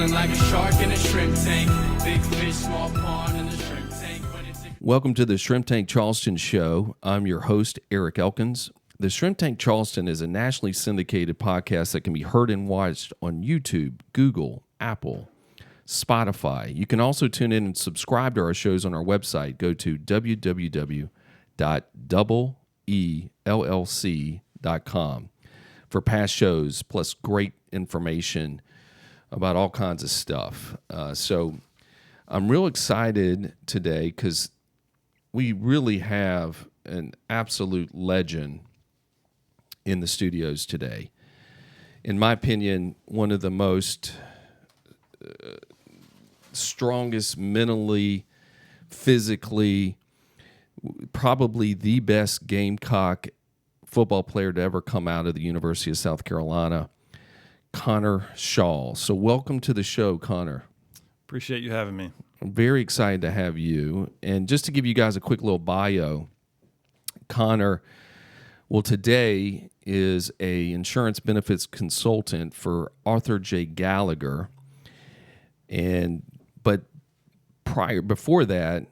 Feeling like a shark in a shrimp tank. Big fish, small pond in the shrimp tank. Welcome to the Shrimp Tank Charleston Show. I'm your host, Eric Elkins. The Shrimp Tank Charleston is a nationally syndicated podcast that can be heard and watched on YouTube, Google, Apple, Spotify. You can also tune in and subscribe to our shows on our website. Go to www.eellc.com for past shows, plus great information about all kinds of stuff. So I'm real excited today because we really have an absolute legend in the studios today. In my opinion, one of the most strongest mentally, physically, probably the best Gamecock football player to ever come out of the University of South Carolina, Connor Shaw. So welcome to the show, Connor. Appreciate you having me. I'm very excited to have you. And just to give you guys a quick little bio, Connor, well, today is a insurance benefits consultant for Arthur J. Gallagher. But before that,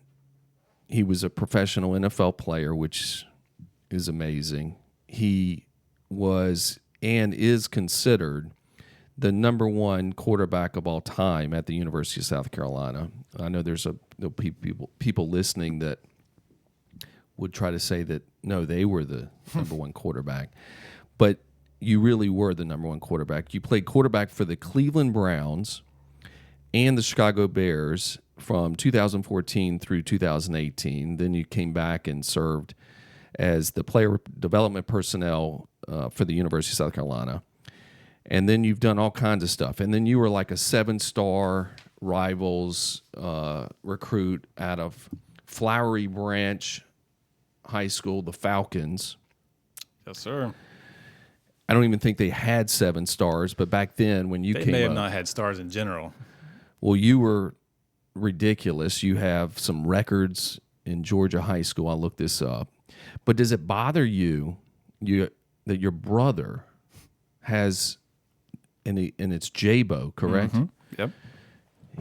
he was a professional NFL player, which is amazing. He was and is considered the number one quarterback of all time at the University of South Carolina. I know there'll be people listening that would try to say that, no, they were the number one quarterback. But you really were the number one quarterback. You played quarterback for the Cleveland Browns and the Chicago Bears from 2014 through 2018. Then you came back and served as the player development personnel for the University of South Carolina. And then you've done all kinds of stuff. And then you were like a 7-star Rivals recruit out of Flowery Branch High School, the Falcons. Yes, sir. I don't even think they had 7 stars, but back then when you They came may have up, not had stars in general. well, you were ridiculous. You have some records in Georgia high school. I'll look this up. But does it bother you that your brother has, and it's Jabo, correct? Mm-hmm. Yep.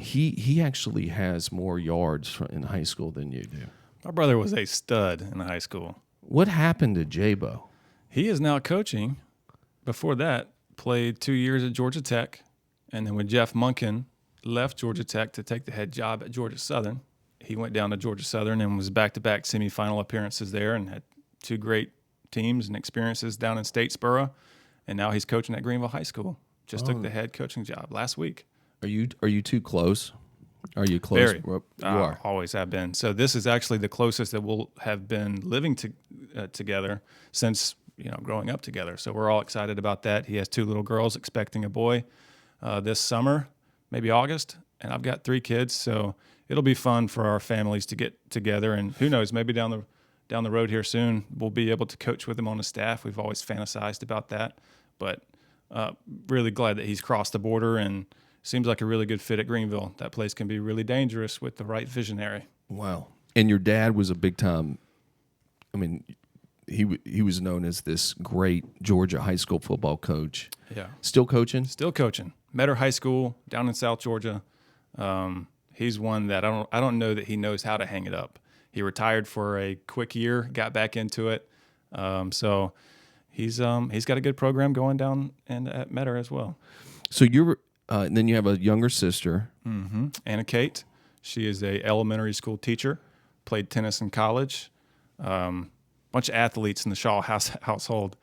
He actually has more yards in high school than you do. My brother was a stud in high school. What happened to Jabo? He is now coaching. Before that, played 2 years at Georgia Tech. And then when Jeff Monken left Georgia Tech to take the head job at Georgia Southern, he went down to Georgia Southern and was back-to-back semifinal appearances there and had 2 great teams and experiences down in Statesboro. And now he's coaching at Greenville High School. Just took the head coaching job last week. Are you too close? Are you close? Very. You are. Always have been. So this is actually the closest that we'll have been living together since growing up together. So we're all excited about that. He has 2 little girls, expecting a boy this summer, maybe August, and I've got 3 kids. So it'll be fun for our families to get together. And who knows, maybe down the road here soon, we'll be able to coach with him on the staff. We've always fantasized about that, but really glad that he's crossed the border and seems like a really good fit at Greenville. That place can be really dangerous with the right visionary. Wow. And your dad was a big time, I mean, he was known as this great Georgia high school football coach. Yeah. Still coaching? Still coaching. Metter High School down in South Georgia. He's one that I don't know that he knows how to hang it up. He retired for a quick year, got back into it. So he's got a good program going down at Metter as well. So and then you have a younger sister. Mm-hmm. Anna Kate. She is a elementary school teacher, played tennis in college. Bunch of athletes in the Shaw household.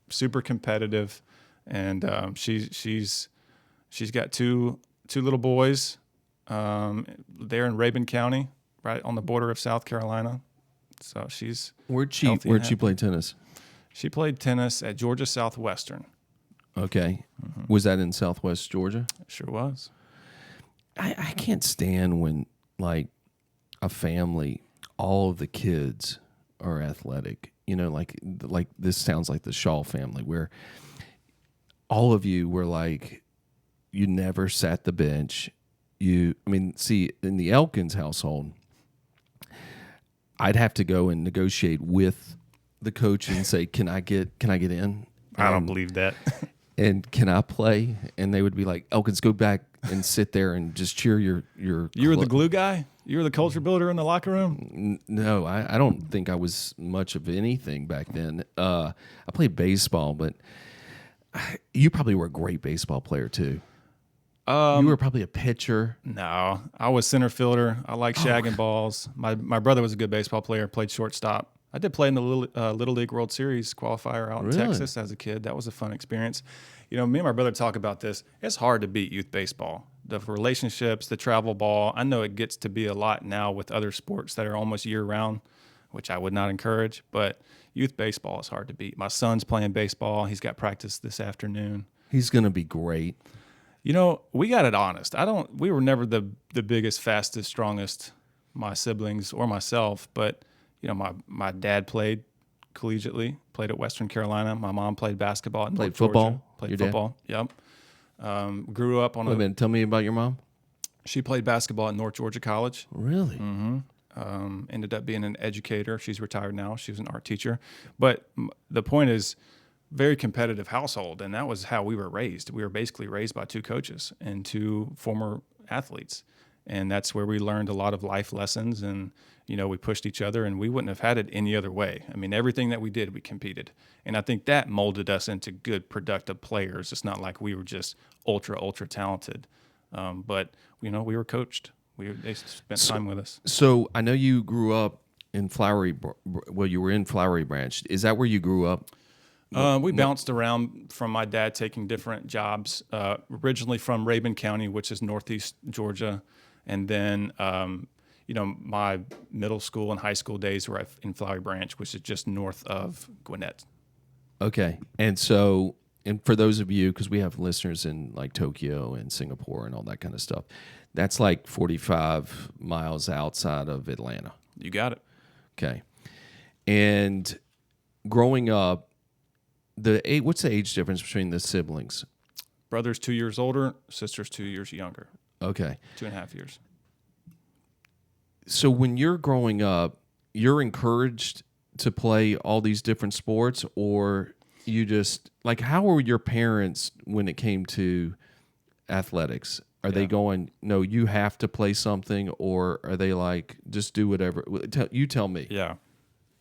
Super competitive. And she's got two little boys there in Rabun County, right on the border of South Carolina. So she's Where'd she play tennis? She played tennis at Georgia Southwestern. Okay. Mm-hmm. Was that in Southwest Georgia? Sure was. I can't stand when, like, a family, all of the kids are athletic. Like this sounds like the Shaw family, where all of you were like, you never sat the bench. See, in the Elkins household, I'd have to go and negotiate with the coach and say, "Can I get in?" I don't believe that. And can I play? And they would be like, Elkins, go back and sit there and just cheer your You were the glue guy? You were the culture builder in the locker room? No, I don't think I was much of anything back then. I played baseball, but you probably were a great baseball player too. You were probably a pitcher. No, I was center fielder. I like shagging balls. My brother was a good baseball player, played shortstop. I did play in the Little League World Series qualifier out in Really? Texas as a kid. That was a fun experience. You know, me and my brother talk about this. It's hard to beat youth baseball. The relationships, the travel ball. I know it gets to be a lot now with other sports that are almost year-round, which I would not encourage, but youth baseball is hard to beat. My son's playing baseball. He's got practice this afternoon. He's going to be great. You know, we got it honest. We were never the biggest, fastest, strongest, my siblings or myself, but you know, my dad played collegiately, played at Western Carolina. My mom played basketball at North Played football? Georgia. Played Your dad? football. Yep. Grew up on Wait a minute, tell me about your mom. She played basketball at North Georgia College. Really? Ended up being an educator. She's retired now. She was an art teacher. But the point is, very competitive household, and that was how we were raised. We were basically raised by two coaches and two former athletes, and that's where we learned a lot of life lessons. And you know, we pushed each other, and we wouldn't have had it any other way. I mean, everything that we did, we competed, and I think that molded us into good, productive players. It's not like we were just ultra talented, but you know, we were coached. They spent time with us. So I know you grew up in you were in Flowery Branch. Is that where you grew up? We bounced around from my dad taking different jobs, originally from Rabun County, which is northeast Georgia. And then, you know, my middle school and high school days were in Flowery Branch, which is just north of Gwinnett. Okay. And so, and for those of you, because we have listeners in like Tokyo and Singapore and all that kind of stuff, that's like 45 miles outside of Atlanta. You got it. Okay. And growing up, what's the age difference between the siblings? Brother's 2 years older, sister's 2 years younger. Okay. 2.5 years. So when you're growing up, you're encouraged to play all these different sports, or you just, like, how were your parents when it came to athletics? Are they going, no, you have to play something, or are they like, just do whatever? You tell me. Yeah.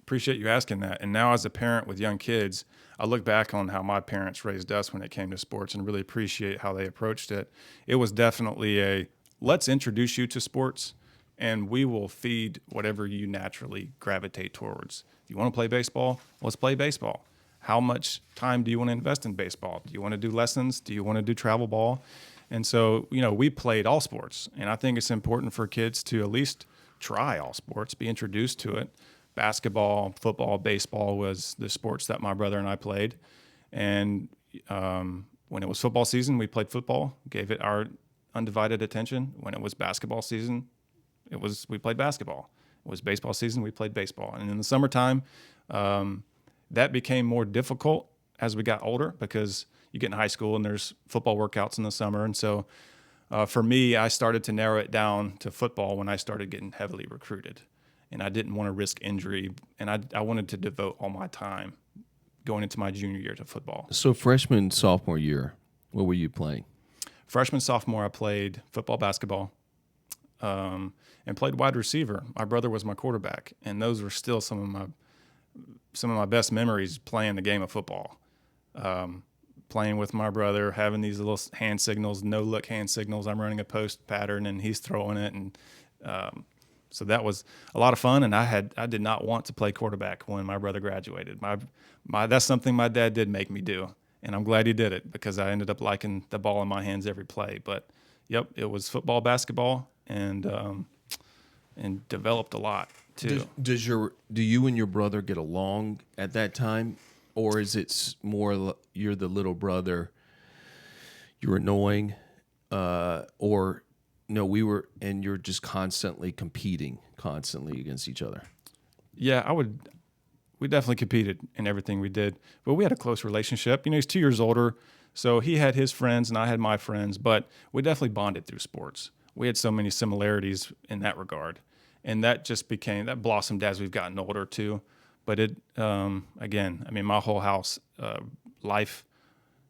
Appreciate you asking that. And now as a parent with young kids, I look back on how my parents raised us when it came to sports and really appreciate how they approached it. It was definitely let's introduce you to sports, and we will feed whatever you naturally gravitate towards. If you want to play baseball, let's play baseball. How much time do you want to invest in baseball? Do you want to do lessons? Do you want to do travel ball? And so, you know, we played all sports. And I think it's important for kids to at least try all sports, be introduced to it. Basketball, football, baseball was the sports that my brother and I played. And when it was football season, we played football, gave it our undivided attention. When it was basketball season, we played basketball. It was baseball season, we played baseball. And in the summertime, that became more difficult as we got older because you get in high school and there's football workouts in the summer. And so for me, I started to narrow it down to football when I started getting heavily recruited. And I didn't want to risk injury, and I wanted to devote all my time going into my junior year to football. So freshman, sophomore year, what were you playing? Freshman, sophomore, I played football, basketball, and played wide receiver. My brother was my quarterback, and those were still some of my best memories playing the game of football. Playing with my brother, having these little hand signals, no-look hand signals. I'm running a post pattern, and he's throwing it, and so that was a lot of fun, and I did not want to play quarterback when my brother graduated. That's something my dad did make me do, and I'm glad he did it because I ended up liking the ball in my hands every play. But yep, it was football, basketball, and developed a lot too. Do you and your brother get along at that time, or is it more you're the little brother, you're annoying, or? No, and you're just constantly competing against each other. Yeah, we definitely competed in everything we did, but we had a close relationship. You know, he's 2 years older, so he had his friends and I had my friends, but we definitely bonded through sports. We had so many similarities in that regard, and that blossomed as we've gotten older too. But again, I mean, my whole house, life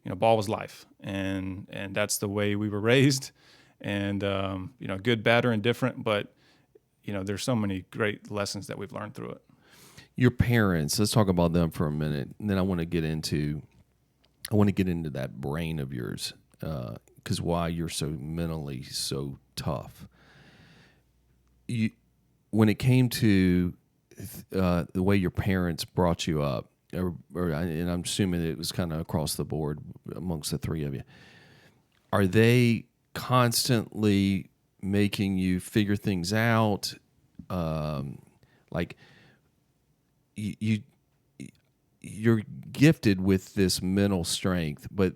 ball was life, and that's the way we were raised, and good, bad, or indifferent. But there's so many great lessons that we've learned through it. Your parents, let's talk about them for a minute, and then I want to get into that brain of yours, because why you're so mentally so tough. When it came to the way your parents brought you up, and I'm assuming it was kind of across the board amongst the three of you, are they constantly making you figure things out? Like you're gifted with this mental strength, but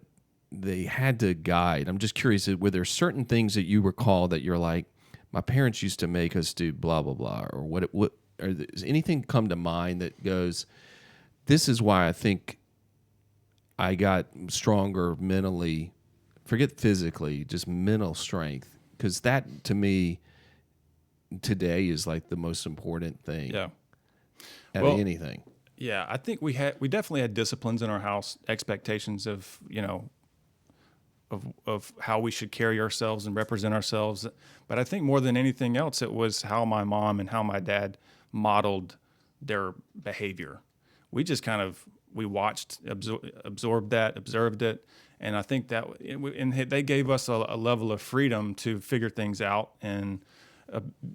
they had to guide. I'm just curious, were there certain things that you recall that you're like, my parents used to make us do blah, blah, blah, or what, or does anything come to mind that goes, this is why I think I got stronger mentally, forget physically, just mental strength? Because that, to me, today is like the most important thing. Yeah. Out of anything. Yeah, I think we definitely had disciplines in our house, expectations of of how we should carry ourselves and represent ourselves. But I think more than anything else, it was how my mom and how my dad modeled their behavior. We just we watched, absorbed that, observed it, and I think that and they gave us a level of freedom to figure things out and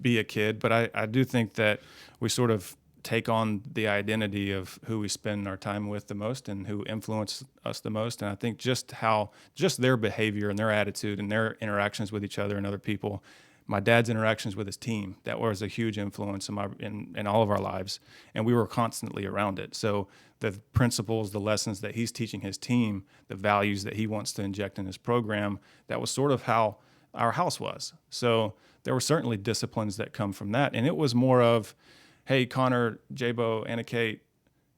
be a kid. But I do think that we sort of take on the identity of who we spend our time with the most and who influence us the most. And I think just their behavior and their attitude and their interactions with each other and other people, my dad's interactions with his team, that was a huge influence in all of our lives. And we were constantly around it. So the principles, the lessons that he's teaching his team, the values that he wants to inject in his program, that was sort of how our house was. So there were certainly disciplines that come from that. And it was more of, hey, Connor, Jabo, Anna Kate,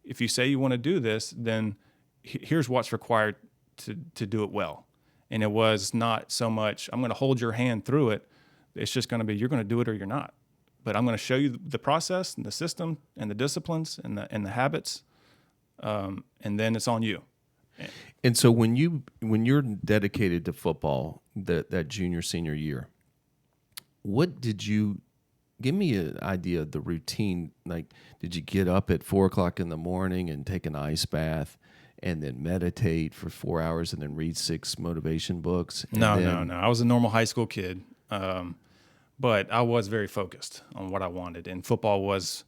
if you say you want to do this, then here's what's required to do it well. And it was not so much, I'm going to hold your hand through it. It's just going to be, you're going to do it or you're not. But I'm going to show you the process and the system and the disciplines and the habits, and then it's on you. And so when you're dedicated to football, that junior, senior year, what did you... Give me an idea of the routine. Like, did you get up at 4:00 in the morning and take an ice bath and then meditate for 4 hours and then read 6 motivation books? No. I was a normal high school kid, but I was very focused on what I wanted. And football was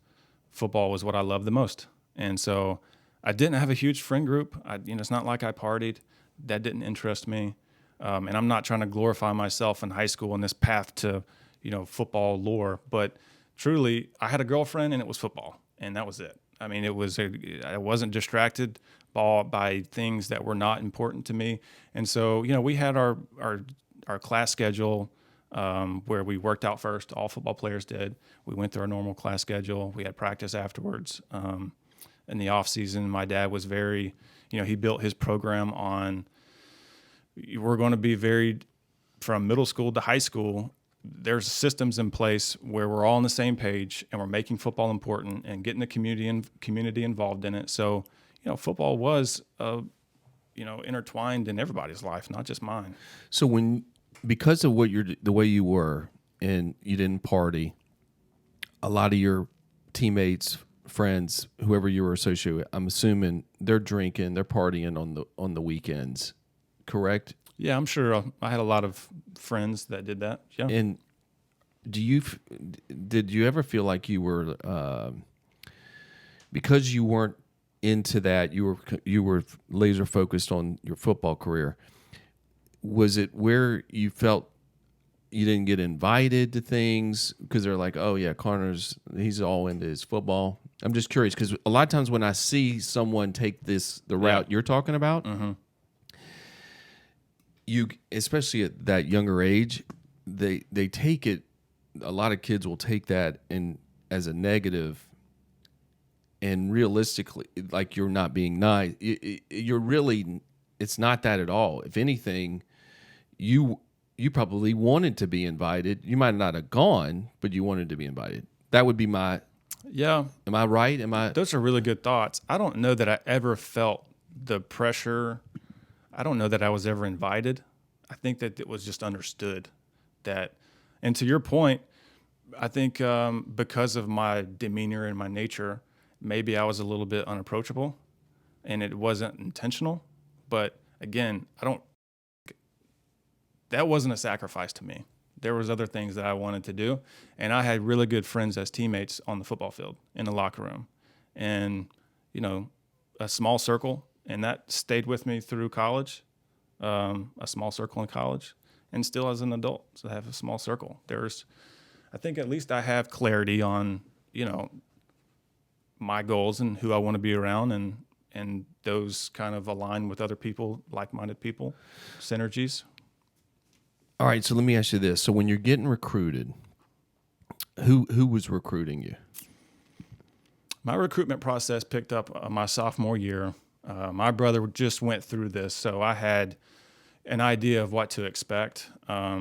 what I loved the most. And so I didn't have a huge friend group. It's not like I partied. That didn't interest me. And I'm not trying to glorify myself in high school in this path to football lore, but truly I had a girlfriend and it was football, and that was it. I mean, I wasn't distracted by things that were not important to me. And so, we had our class schedule, where we worked out first. All football players did. We went through our normal class schedule. We had practice afterwards. In the off season, my dad was very, he built his program on, we're going to be very, from middle school to high school, there's systems in place where we're all on the same page and we're making football important and getting the community involved in it. So, football was, intertwined in everybody's life, not just mine. So because of the way you were, and you didn't party, a lot of your teammates, friends, whoever you were associated with, I'm assuming they're drinking, they're partying on the weekends, correct? Yeah, I'm sure I had a lot of friends that did that. Yeah. And did you ever feel like you were, because you weren't into that, you were laser focused on your football career? Was it where you felt you didn't get invited to things because they're like, oh yeah, he's all into his football? I'm just curious because a lot of times when I see someone take the route you're talking about. Mm-hmm. You, especially at that younger age, they take it. A lot of kids will take that as a negative, and realistically, like you're not being nice. You're really, it's not that at all. If anything, you probably wanted to be invited. You might not have gone, but you wanted to be invited. That would be my. Yeah. Am I right? Those are really good thoughts. I don't know that I ever felt the pressure I don't know that I was ever invited. I think that it was just understood that, and to your point, I think because of my demeanor and my nature, maybe I was a little bit unapproachable, and it wasn't intentional. But again, that wasn't a sacrifice to me. There was other things that I wanted to do, and I had really good friends as teammates on the football field, in the locker room, and a small circle, and that stayed with me through college. A small circle in college, and still as an adult, so I have a small circle. I think at least I have clarity on my goals and who I want to be around, and those kind of align with other people, like-minded people, synergies. All right, so let me ask you this. So when you're getting recruited, who was recruiting you? My recruitment process picked up my sophomore year. My brother just went through this, so I had an idea of what to expect.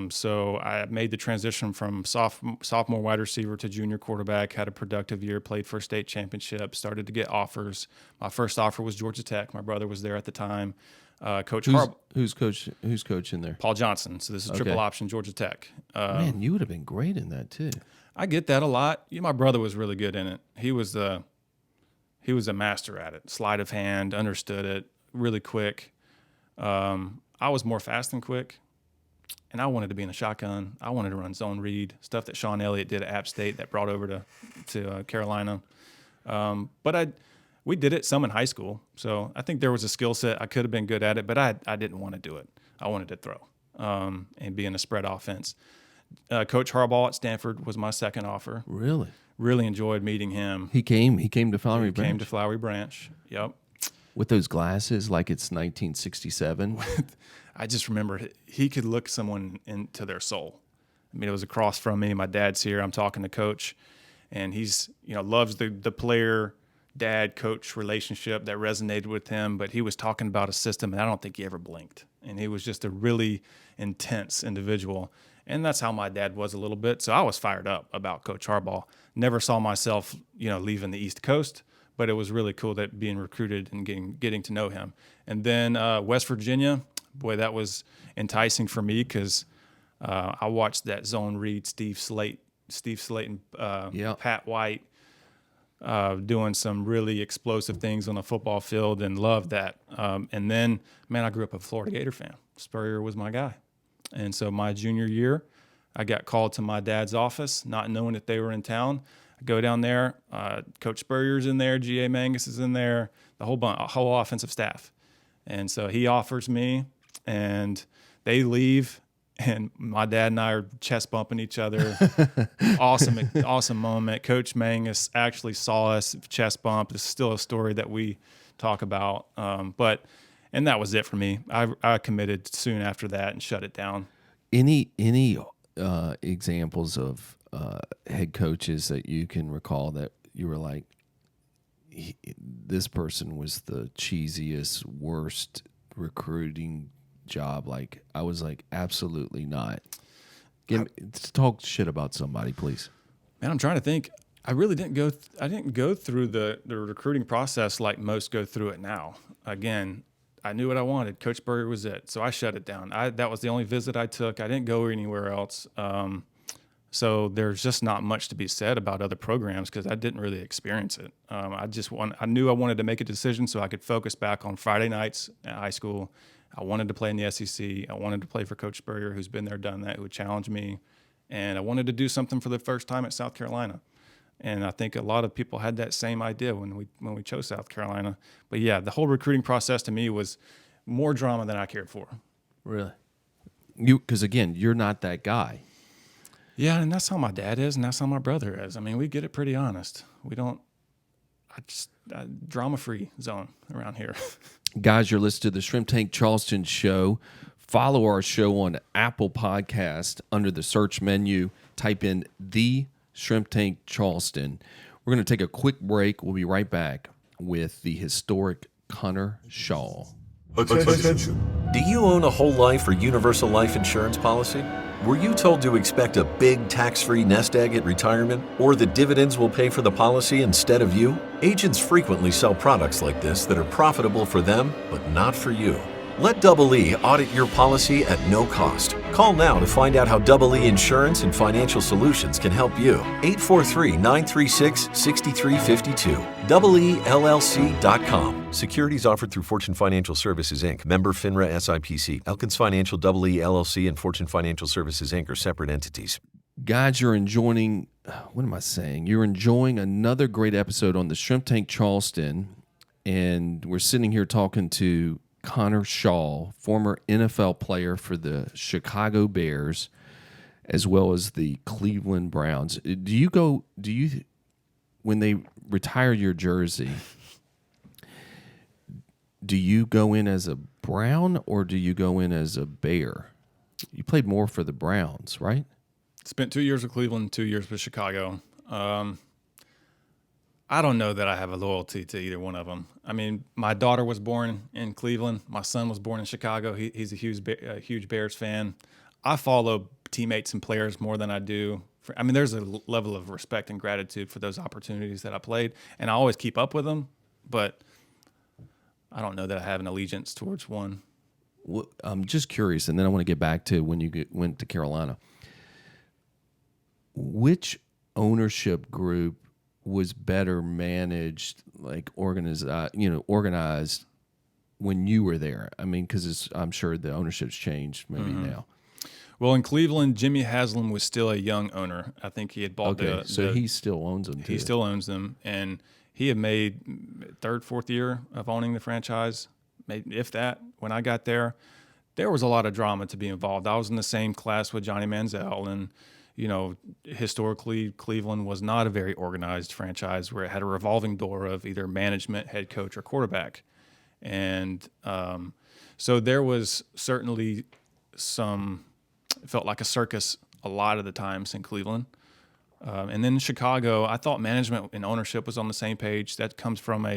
So I made the transition from sophomore wide receiver to junior quarterback, had a productive year, played for a state championship, started to get offers. My first offer was Georgia Tech. My brother was there at the time. Who's coaching there? Paul Johnson. So this is triple option Georgia Tech. Man, you would have been great in that too. I get that a lot. My brother was really good in it. He was a master at it. Sleight of hand, understood it, really quick. I was more fast and quick, and I wanted to be in the shotgun. I wanted to run zone read, stuff that Sean Elliott did at App State that brought over to Carolina. But we did it some in high school, so I think there was a skill set. I could have been good at it, but I didn't want to do it. I wanted to throw and be in a spread offense. Coach Harbaugh at Stanford was my second offer. Really? Really enjoyed meeting him. He came to Flowery Branch? He came to Flowery Branch, yep. With those glasses like it's 1967? I just remember he could look someone into their soul. I mean, it was across from me. My dad's here. I'm talking to Coach, and he's, loves the player dad-coach relationship that resonated with him, but he was talking about a system, and I don't think he ever blinked. And he was just a really intense individual. And that's how my dad was a little bit. So I was fired up about Coach Harbaugh. Never saw myself, leaving the East Coast, but it was really cool that being recruited and getting to know him. And then West Virginia, boy, that was enticing for me because I watched that zone read, Steve Slate and Pat White doing some really explosive things on the football field, and loved that. And then, man, I grew up a Florida Gator fan. Spurrier was my guy. And so my junior year, I got called to my dad's office, not knowing that they were in town. I go down there, Coach Spurrier's in there, G.A. Mangus is in there, the whole offensive staff. And so he offers me, and they leave, and my dad and I are chest bumping each other. Awesome moment. Coach Mangus actually saw us chest bump. It's still a story that we talk about. And that was it for me. I committed soon after that and shut it down. Any examples of head coaches that you can recall that you were like, this person was the cheesiest, worst recruiting job? Like, I was like, absolutely not. Talk shit about somebody, please. Man, I'm trying to think. I really didn't go through the recruiting process like most go through it now. Again, I knew what I wanted. Coach Spurrier was it. So I shut it down. That was the only visit I took. I didn't go anywhere else. So there's just not much to be said about other programs because I didn't really experience it. I knew I wanted to make a decision so I could focus back on Friday nights at high school. I wanted to play in the SEC. I wanted to play for Coach Spurrier, who's been there, done that, who would challenge me. And I wanted to do something for the first time at South Carolina. And I think a lot of people had that same idea when we chose South Carolina. But yeah, the whole recruiting process to me was more drama than I cared for. Really? Because again, you're not that guy. Yeah, and that's how my dad is, and that's how my brother is. I mean, we get it pretty honest. We don't. Drama-free zone around here. Guys, you're listening to the Shrimp Tank Charleston Show. Follow our show on Apple Podcast under the search menu. Type in The Shrimp Tank Charleston. We're going to take a quick break. We'll be right back with the historic Connor Shaw. Attention. Do you own a whole life or universal life insurance policy? Were you told to expect a big tax-free nest egg at retirement, or that dividends will pay for the policy instead of you? Agents frequently sell products like this that are profitable for them, but not for you. Let Double E audit your policy at no cost. Call now to find out how Double E Insurance and Financial Solutions can help you. 843-936-6352. EELLC.com. Securities offered through Fortune Financial Services, Inc., member FINRA SIPC. Elkins Financial, Double E LLC, and Fortune Financial Services, Inc. are separate entities. Guys, you're enjoying, what am I saying? You're enjoying another great episode on the Shrimp Tank Charleston, and we're sitting here talking to Connor Shaw, former NFL player for the Chicago Bears, as well as the Cleveland Browns. When they retire your jersey, do you go in as a Brown or do you go in as a Bear? You played more for the Browns, right? Spent 2 years with Cleveland, 2 years with Chicago. I don't know that I have a loyalty to either one of them. I mean, my daughter was born in Cleveland. My son was born in Chicago. He's a huge Bears fan. I follow teammates and players more than I do. There's a level of respect and gratitude for those opportunities that I played, and I always keep up with them, but I don't know that I have an allegiance towards one. Well, I'm just curious, and then I want to get back to when you went to Carolina. Which ownership group was better managed, like organized when you were there? I mean, because I'm sure the ownership's changed maybe now. Well, in Cleveland, Jimmy Haslam was still a young owner. I think he had bought so he still owns them too. He still owns them, and he had made third, fourth year of owning the franchise, if that. When I got there was a lot of drama to be involved. I was in the same class with Johnny Manziel, and historically, Cleveland was not a very organized franchise where it had a revolving door of either management, head coach, or quarterback. And so there was certainly it felt like a circus a lot of the times in Cleveland. And then in Chicago, I thought management and ownership was on the same page. That comes from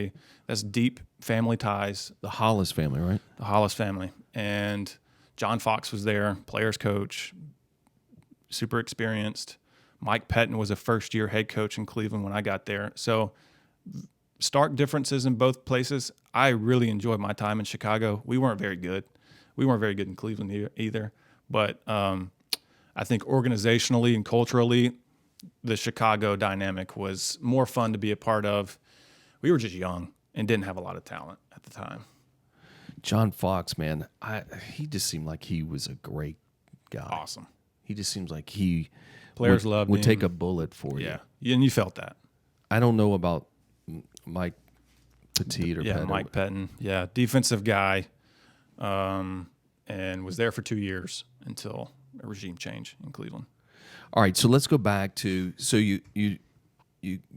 that's deep family ties. The Hollis family, right? The Hollis family. And John Fox was there, players coach, super experienced. Mike Pettin was a first-year head coach in Cleveland when I got there. So stark differences in both places. I really enjoyed my time in Chicago. We weren't very good. We weren't very good in Cleveland either. But I think organizationally and culturally, the Chicago dynamic was more fun to be a part of. We were just young and didn't have a lot of talent at the time. John Fox, man, he just seemed like he was a great guy. Awesome. He just seems like Players loved him. Would take a bullet for you. Yeah, and you felt that. I don't know about Mike Petit or Pettin. Mike Pettin. Yeah, defensive guy, and was there for 2 years until a regime change in Cleveland. All right, so let's go back to you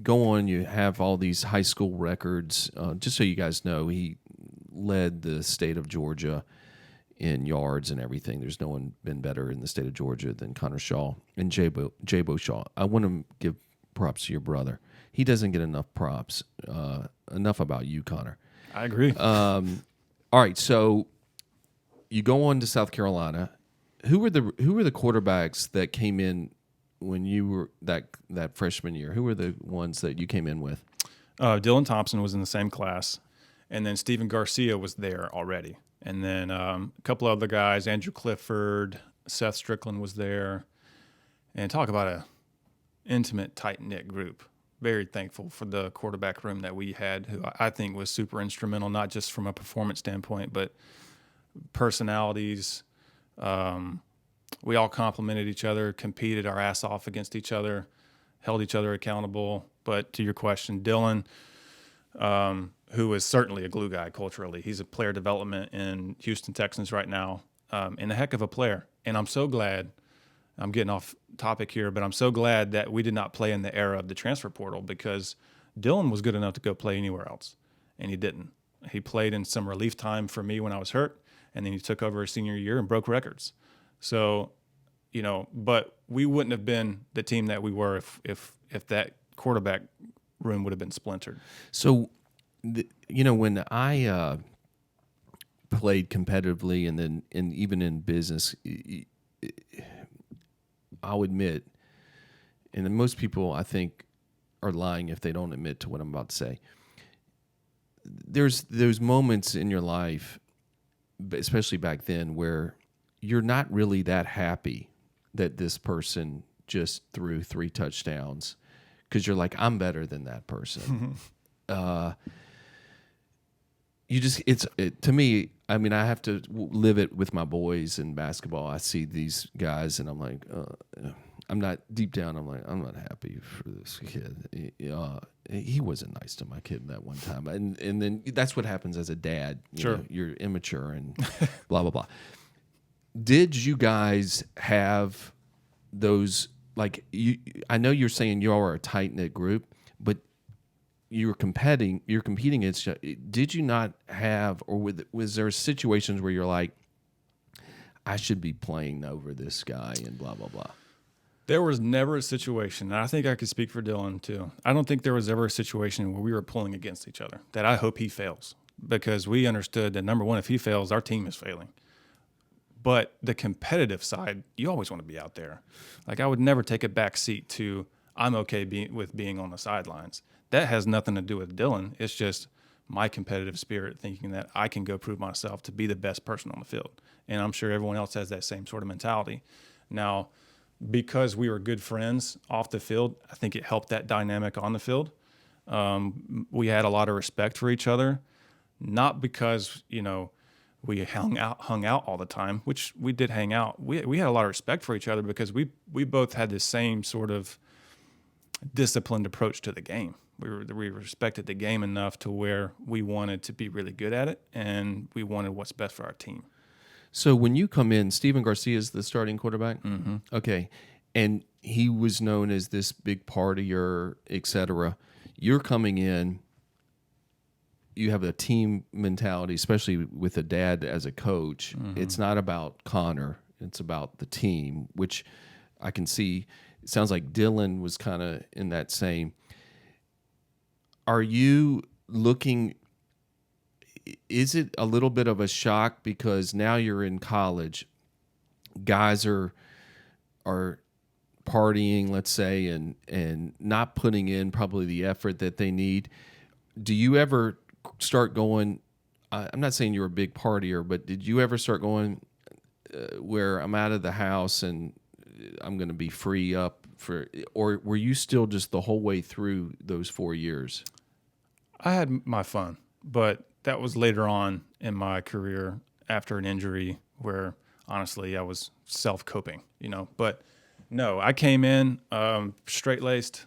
go on. You have all these high school records. Just so you guys know, he led the state of Georgia in yards and everything. There's no one been better in the state of Georgia than Connor Shaw and Jabo Shaw. I want to give props to your brother. He doesn't get enough props. Enough about you, Connor. I agree. All right, so you go on to South Carolina. Who were the quarterbacks that came in when you were that freshman year? Who were the ones that you came in with? Dylan Thompson was in the same class, and then Stephen Garcia was there already. And then a couple other guys, Andrew Clifford, Seth Strickland was there. And talk about a intimate, tight-knit group. Very thankful for the quarterback room that we had, who I think was super instrumental, not just from a performance standpoint, but personalities. We all complimented each other, competed our ass off against each other, held each other accountable. But to your question, Dylan, who is certainly a glue guy culturally. He's a player development in Houston Texans right now, and a heck of a player. And I'm so glad, I'm getting off topic here, but I'm so glad that we did not play in the era of the transfer portal, because Dylan was good enough to go play anywhere else, and he didn't. He played in some relief time for me when I was hurt, and then he took over his senior year and broke records. So, but we wouldn't have been the team that we were if that quarterback room would have been splintered. So, when I played competitively and even in business, I'll admit, and most people I think are lying if they don't admit to what I'm about to say. There's moments in your life especially back then, where you're not really that happy that this person just threw 3 touchdowns because you're like, I'm better than that person. To me, I mean, I have to live it with my boys in basketball. I see these guys and I'm like, I'm not deep down. I'm like, I'm not happy for this kid. He wasn't nice to my kid that one time. And then that's what happens as a dad. Sure. You're immature and blah, blah, blah. Did you guys have those, like, I know you're saying you are a tight-knit group, but you're competing against, did you not have, or was there situations where you're like, I should be playing over this guy and blah, blah, blah? There was never a situation, and I think I could speak for Dylan too. I don't think there was ever a situation where we were pulling against each other, that I hope he fails, because we understood that, number one, if he fails, our team is failing. But the competitive side, you always want to be out there. Like, I would never take a back seat to, I'm okay with being on the sidelines. That has nothing to do with Dylan. It's just my competitive spirit, thinking that I can go prove myself to be the best person on the field. And I'm sure everyone else has that same sort of mentality. Now, because we were good friends off the field, I think it helped that dynamic on the field. We had a lot of respect for each other, not because, we hung out all the time, which we did hang out. We had a lot of respect for each other because we both had the same sort of disciplined approach to the game. We respected the game enough to where we wanted to be really good at it, and we wanted what's best for our team. So when you come in, Steven Garcia is the starting quarterback? Mm-hmm. Okay. And he was known as this big partier, et cetera. You're coming in, you have a team mentality, especially with a dad as a coach. Mm-hmm. It's not about Connor. It's about the team, which I can see. It sounds like Dylan was kind of in that same. Are you looking, is it a little bit of a shock because now you're in college, guys are partying, let's say, and not putting in probably the effort that they need? Do you ever start going, I'm not saying you're a big partier, but did you ever start going where I'm out of the house and I'm going to be free up for, or were you still just the whole way through those 4 years? I had my fun, but that was later on in my career after an injury where honestly I was self-coping, but no, I came in straight-laced,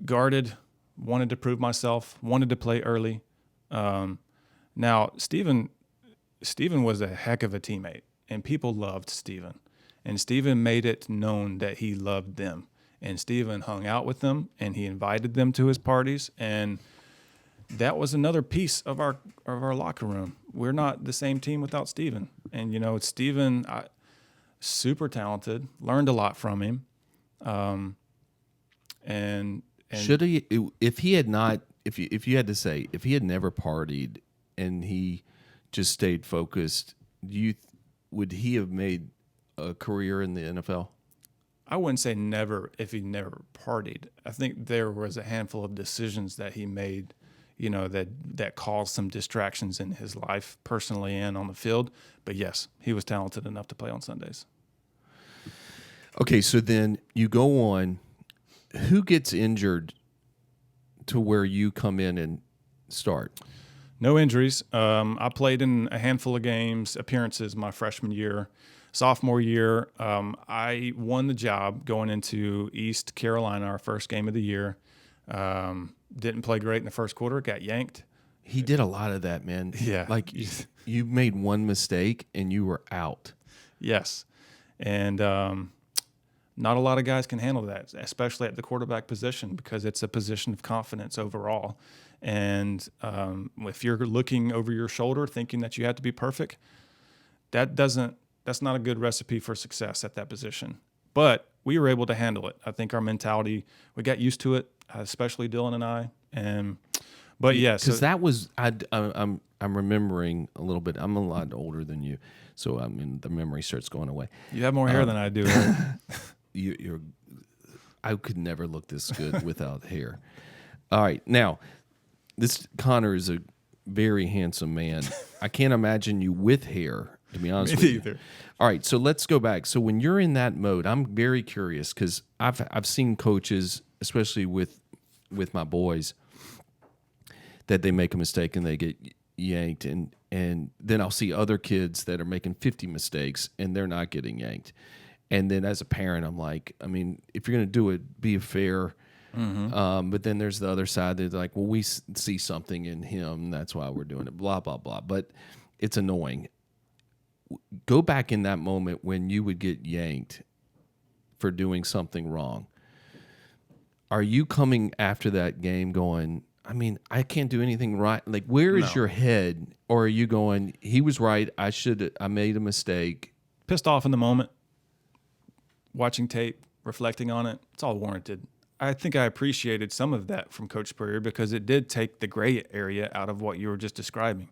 guarded, wanted to prove myself, wanted to play early. Now, Steven was a heck of a teammate, and people loved Steven. And Steven made it known that he loved them. And Steven hung out with them, and he invited them to his parties. And that was another piece of our locker room. We're not the same team without Steven. And, Steven, super talented, learned a lot from him. And should he, if he had not, if you had to say, if he had never partied and he just stayed focused, would he have made a career in the NFL? I wouldn't say never if he never partied. I think there was a handful of decisions that he made, that caused some distractions in his life, personally and on the field. But yes, he was talented enough to play on Sundays. Okay, so then you go on. Who gets injured to where you come in and start? No injuries. I played in a handful of games, appearances my freshman year. Sophomore year, I won the job going into East Carolina, our first game of the year. Didn't play great in the first quarter, got yanked. He did a lot of that, man. Yeah. Like you made one mistake and you were out. Yes. And not a lot of guys can handle that, especially at the quarterback position, because it's a position of confidence overall. And if you're looking over your shoulder thinking that you have to be perfect, that's not a good recipe for success at that position. But we were able to handle it. I think our mentality, we got used to it, especially Dylan and I. But yes, because that was I'm remembering a little bit. I'm a lot older than you, so the memory starts going away. You have more hair than I do. Right? I could never look this good without hair. All right, now this Connor is a very handsome man. I can't imagine you with hair, to be honest Me with you. neither. All right, so let's go back. So when you're in that mode, I'm very curious because I've seen coaches, especially with my boys, that they make a mistake and they get yanked, and then I'll see other kids that are making 50 mistakes and they're not getting yanked. And then as a parent, I'm like, I mean, if you're going to do it, be fair. But then there's the other side that's like, well, we see something in him, that's why we're doing it, blah, blah, blah. But it's annoying. Go back in that moment when you would get yanked for doing something wrong. Are you coming after that game going, I mean, I can't do anything right? Like, where is your head? Or are you going, he was right, I made a mistake? Pissed off in the moment, watching tape, reflecting on it, it's all warranted. I think I appreciated some of that from Coach Spurrier because it did take the gray area out of what you were just describing.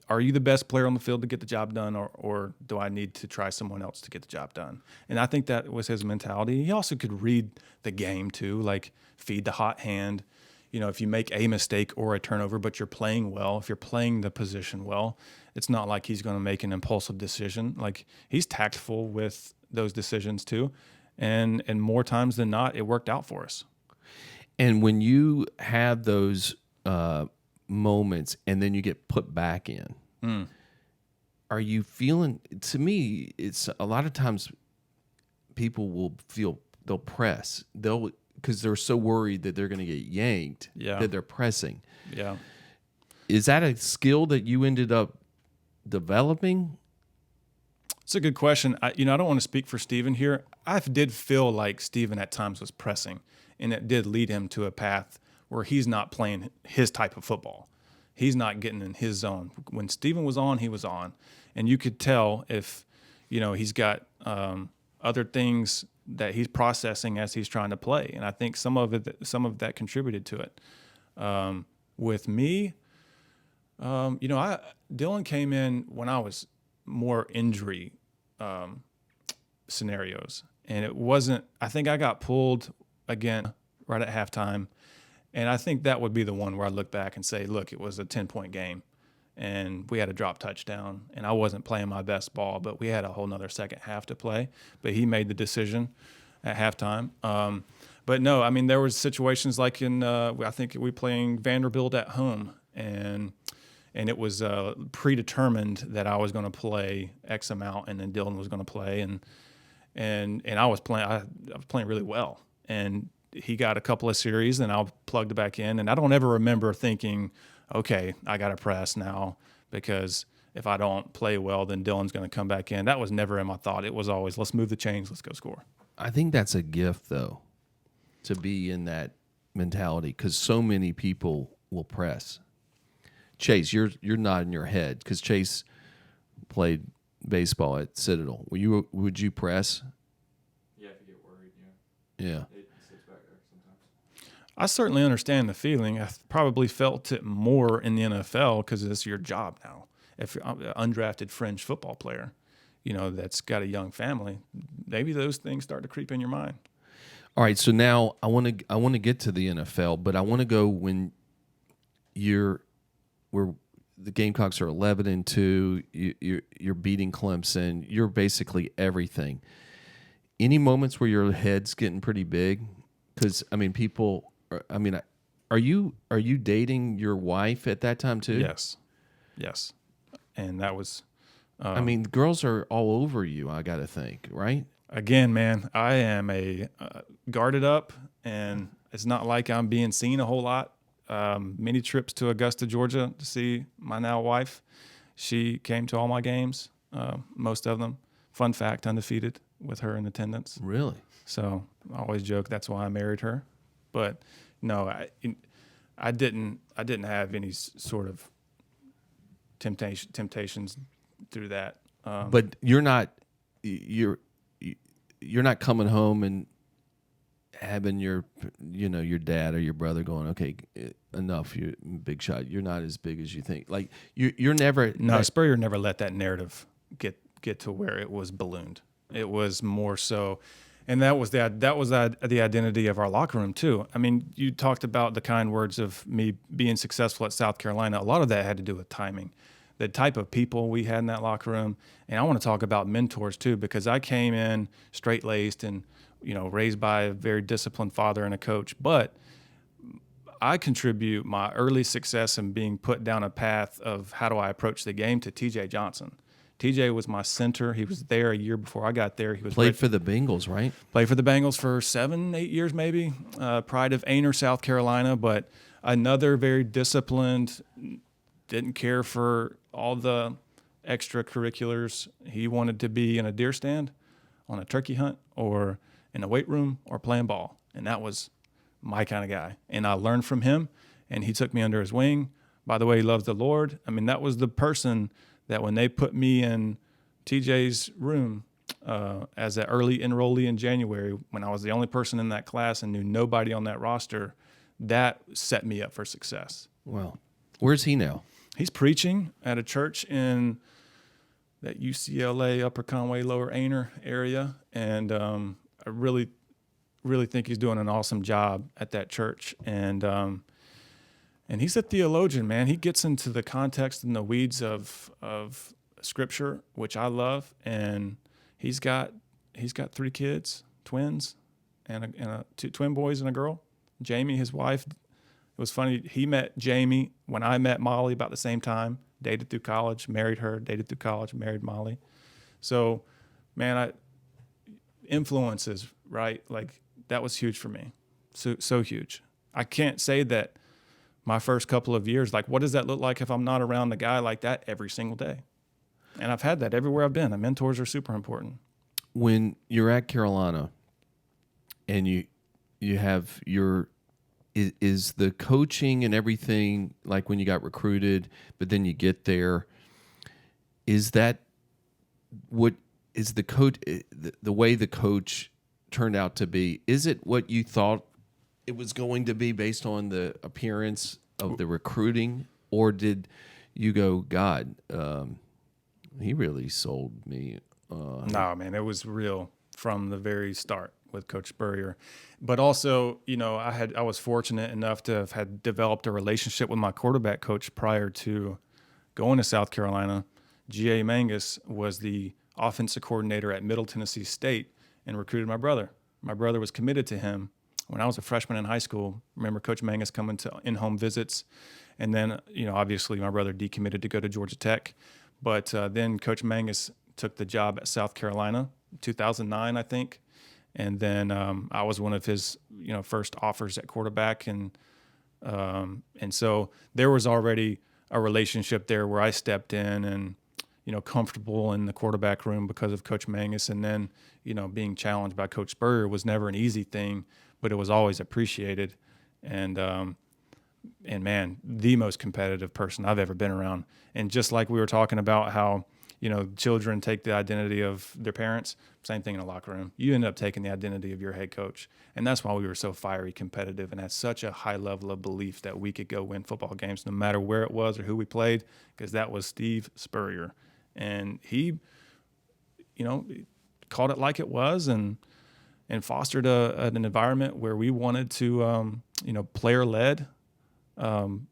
Are you the best player on the field to get the job done, or do I need to try someone else to get the job done? And I think that was his mentality. He also could read the game too, like feed the hot hand. You know, if you make a mistake or a turnover, but you're playing well, if you're playing the position well, it's not like he's going to make an impulsive decision. Like, he's tactful with those decisions too. And more times than not, it worked out for us. And when you have those moments and then you get put back in, are you feeling, to me, it's a lot of times people will feel, they'll press. Because they're so worried that they're going to get yanked that they're pressing. Yeah. Is that a skill that you ended up developing? It's a good question. I don't want to speak for Steven here. I did feel like Steven at times was pressing, and it did lead him to a path where he's not playing his type of football. He's not getting in his zone. When Steven was on, he was on. And you could tell if, he's got other things that he's processing as he's trying to play. And I think some of that contributed to it. With me, Dylan came in when I was more injury scenarios. And it wasn't, I think I got pulled again right at halftime. And I think that would be the one where I look back and say, look, it was a 10-point game and we had a drop touchdown and I wasn't playing my best ball, but we had a whole nother second half to play. But he made the decision at halftime. But no, I mean, there was situations like I think we playing Vanderbilt at home and it was predetermined that I was going to play X amount and then Dylan was going to play and I was playing really well. And he got a couple of series and I plugged it back in. And I don't ever remember thinking, okay, I got to press now because if I don't play well, then Dylan's going to come back in. That was never in my thought. It was always, let's move the chains, let's go score. I think that's a gift, though, to be in that mentality because so many people will press. Chase, you're nodding your head because Chase played baseball at Citadel. Would you press? Yeah, if you get worried, yeah. It sits back there sometimes. I certainly understand the feeling. I probably felt it more in the NFL because it's your job now. If you're an undrafted fringe football player, that's got a young family, maybe those things start to creep in your mind. All right, so now I want to get to the NFL, but I want to go when the Gamecocks are 11-2. You're beating Clemson. You're basically everything. Any moments where your head's getting pretty big? Because people. Are you dating your wife at that time too? Yes, and that was. Girls are all over you. I got to think, right? Again, man, I am a guarded up, and it's not like I'm being seen a whole lot. Many trips to Augusta, Georgia to see my now wife. She came to all my games, most of them. Fun fact, undefeated with her in attendance. Really? So I always joke that's why I married her. But no, I didn't have any sort of temptations through that. But you're not coming home and having your dad or your brother going, okay, enough, you big shot. You're not as big as you think. Like you're never. No, Spurrier never let that narrative get to where it was ballooned. It was more so, And that was the identity of our locker room too. I mean, you talked about the kind words of me being successful at South Carolina. A lot of that had to do with timing, the type of people we had in that locker room. And I want to talk about mentors too, because I came in straight-laced and, raised by a very disciplined father and a coach. But I contribute my early success in being put down a path of how do I approach the game to TJ Johnson. TJ was my center. He was there a year before I got there. He was Played for the Bengals, right? Played for the Bengals for 7-8 years maybe. Pride of Aner, South Carolina, but another very disciplined, didn't care for all the extracurriculars. He wanted to be in a deer stand, on a turkey hunt, or in a weight room, or playing ball. And that was my kind of guy. And I learned from him, and he took me under his wing. By the way, he loves the Lord. I mean, that was the person that when they put me in TJ's room as an early enrollee in January, when I was the only person in that class and knew nobody on that roster, that set me up for success. Wow. Where's he now? He's preaching at a church in that UCLA, Upper Conway, Lower Aner area. And I really think he's doing an awesome job at that church. And he's a theologian, man. He gets into the context and the weeds of Scripture, which I love. And he's got 3 kids, twins, and 2 twin boys and a girl. Jamie, his wife. It was funny. He met Jamie when I met Molly about the same time. Dated through college, married her. Dated through college, married Molly. So, man, influences, right? Like that was huge for me. So huge. I can't say that. My first couple of years, like, what does that look like if I'm not around a guy like that every single day? And I've had that everywhere I've been. And mentors are super important. When you're at Carolina and you have is the coaching and everything like when you got recruited, but then you get there, is that what is the coach, the way the coach turned out to be? Is it what you thought it was going to be based on the appearance of the recruiting, or did you go, God, he really sold me? No, man, it was real from the very start with Coach Spurrier. But also, I was fortunate enough to have had developed a relationship with my quarterback coach prior to going to South Carolina. G.A. Mangus was the offensive coordinator at Middle Tennessee State and recruited my brother. My brother was committed to him when I was a freshman in high school. Remember Coach Mangus coming to in-home visits. And then, obviously my brother decommitted to go to Georgia Tech. But then Coach Mangus took the job at South Carolina, 2009, I think. And then I was one of his, first offers at quarterback. And so there was already a relationship there where I stepped in and, comfortable in the quarterback room because of Coach Mangus. And then, being challenged by Coach Spurrier was never an easy thing, but it was always appreciated. And man, the most competitive person I've ever been around. And just like we were talking about how, children take the identity of their parents, same thing in a locker room. You end up taking the identity of your head coach. And that's why we were so fiery competitive and had such a high level of belief that we could go win football games no matter where it was or who we played, because that was Steve Spurrier. And he, called it like it was and fostered an environment where we wanted to, player led. And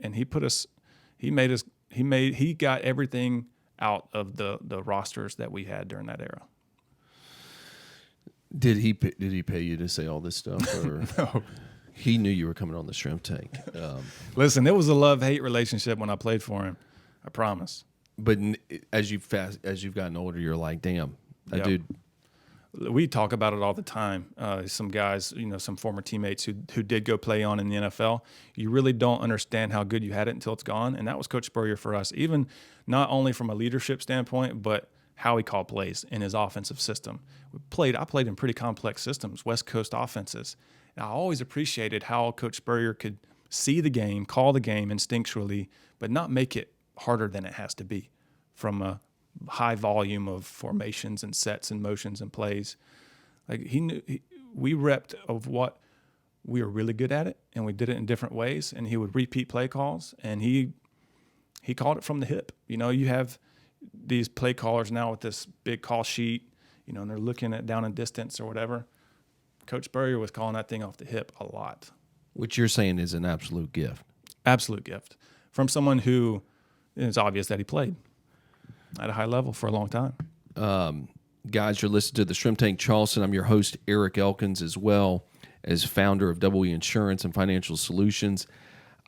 he put us, he got everything out of the rosters that we had during that era. Did he pay you to say all this stuff? Or No. He knew you were coming on the Shrimp Tank. Listen, it was a love-hate relationship when I played for him. I promise. But as you've gotten older, you're like, damn, that Yep. dude. We talk about it all the time. Some guys, some former teammates who did go play on in the NFL, you really don't understand how good you had it until it's gone. And that was Coach Spurrier for us, even not only from a leadership standpoint, but how he called plays in his offensive system. I played in pretty complex systems, West Coast offenses. And I always appreciated how Coach Spurrier could see the game, call the game instinctually, but not make it harder than it has to be from a high volume of formations and sets and motions and plays. Like we repped of what we were really good at it, and we did it in different ways. And he would repeat play calls, and he called it from the hip. You have these play callers now with this big call sheet, and they're looking at down in distance or whatever. Coach Spurrier was calling that thing off the hip a lot. Which you're saying is an absolute gift. Absolute gift from someone who it's obvious that he played at a high level for a long time. Guys, you're listening to the Shrimp Tank Charleston. I'm your host, Eric Elkins, as well as founder of WE Insurance and Financial Solutions.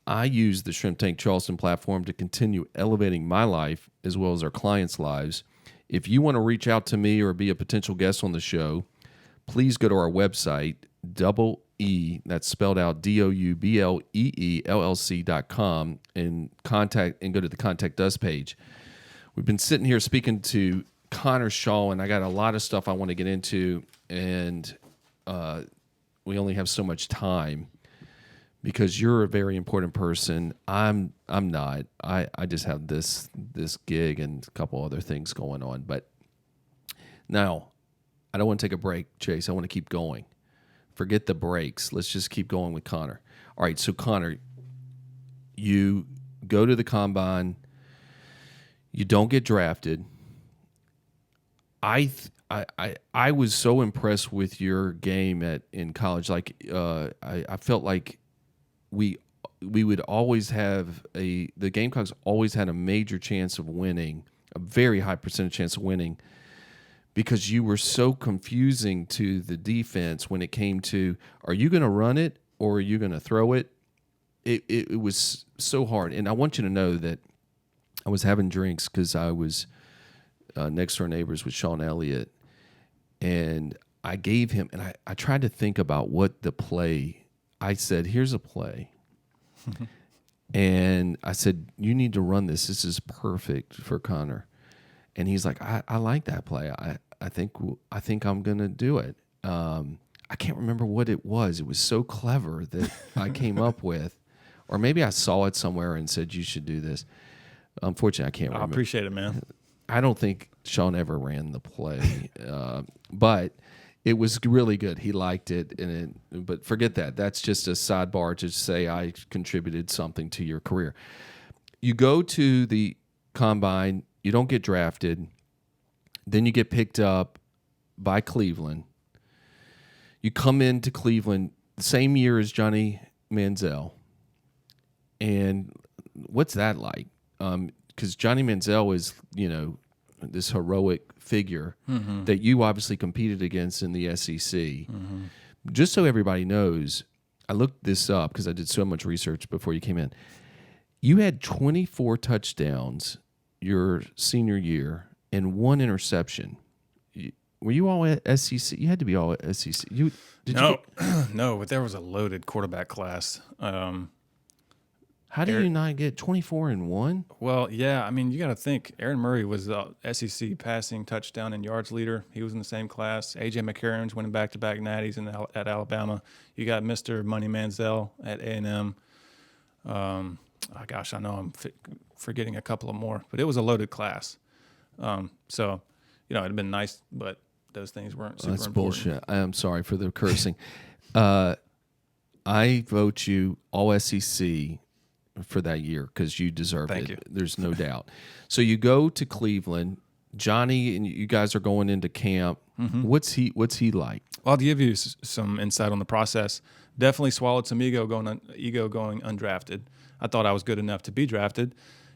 I use the Shrimp Tank Charleston platform to continue elevating my life as well as our clients' lives. If you want to reach out to me or be a potential guest on the show, please go to our website, that's spelled out DOUBLEELLC.com, and go to the Contact Us page. We've been sitting here speaking to Connor Shaw, and I got a lot of stuff I want to get into, and we only have so much time because you're a very important person. I'm not. I just have this gig and a couple other things going on. But now, I don't want to take a break, Chase. I want to keep going. Forget the breaks. Let's just keep going with Connor. All right, so Connor, you go to the combine. You don't get drafted. I was so impressed with your game in college. Like I felt like we would always have the Gamecocks always had a major chance of winning, a very high percentage chance of winning, because you were so confusing to the defense when it came to, are you going to run it or are you going to throw it? It was so hard. And I want you to know that I was having drinks because I was next door neighbors with Sean Elliott, and I gave him, and I tried to think about what the play, I said, here's a play. And I said, you need to run this. This is perfect for Connor. And he's like, I like that play. I think I'm going to do it. I can't remember what it was. It was so clever that I came up with, or maybe I saw it somewhere and said, you should do this. Unfortunately, I can't remember. I appreciate it, man. I don't think Sean ever ran the play, but it was really good. He liked it, but forget that. That's just a sidebar to say I contributed something to your career. You go to the combine, you don't get drafted, then you get picked up by Cleveland. You come into Cleveland the same year as Johnny Manziel, and what's that like? Because Johnny Manziel is, this heroic figure that you obviously competed against in the SEC. Mm-hmm. Just so everybody knows, I looked this up because I did so much research before you came in. You had 24 touchdowns your senior year and 1 interception. Were you all at SEC? You had to be all at SEC. No, but there was a loaded quarterback class. How do you not get 24 and 1? Well, yeah, I mean, you got to think. Aaron Murray was the SEC passing touchdown and yards leader. He was in the same class. A.J. McCarron's winning back-to-back natties at Alabama. You got Mr. Money Manziel at A&M. I know I'm forgetting a couple of more, but it was a loaded class. So, it'd been nice, but those things weren't super That's important. Bullshit. I am sorry for the cursing. I vote you all SEC for that year because you deserved it. Thank you. There's no doubt. So you go to Cleveland. Johnny and you guys are going into camp. Mm-hmm. What's he like? Well, I'll give you some insight on the process. Definitely swallowed some ego going undrafted. I thought I was good enough to be drafted.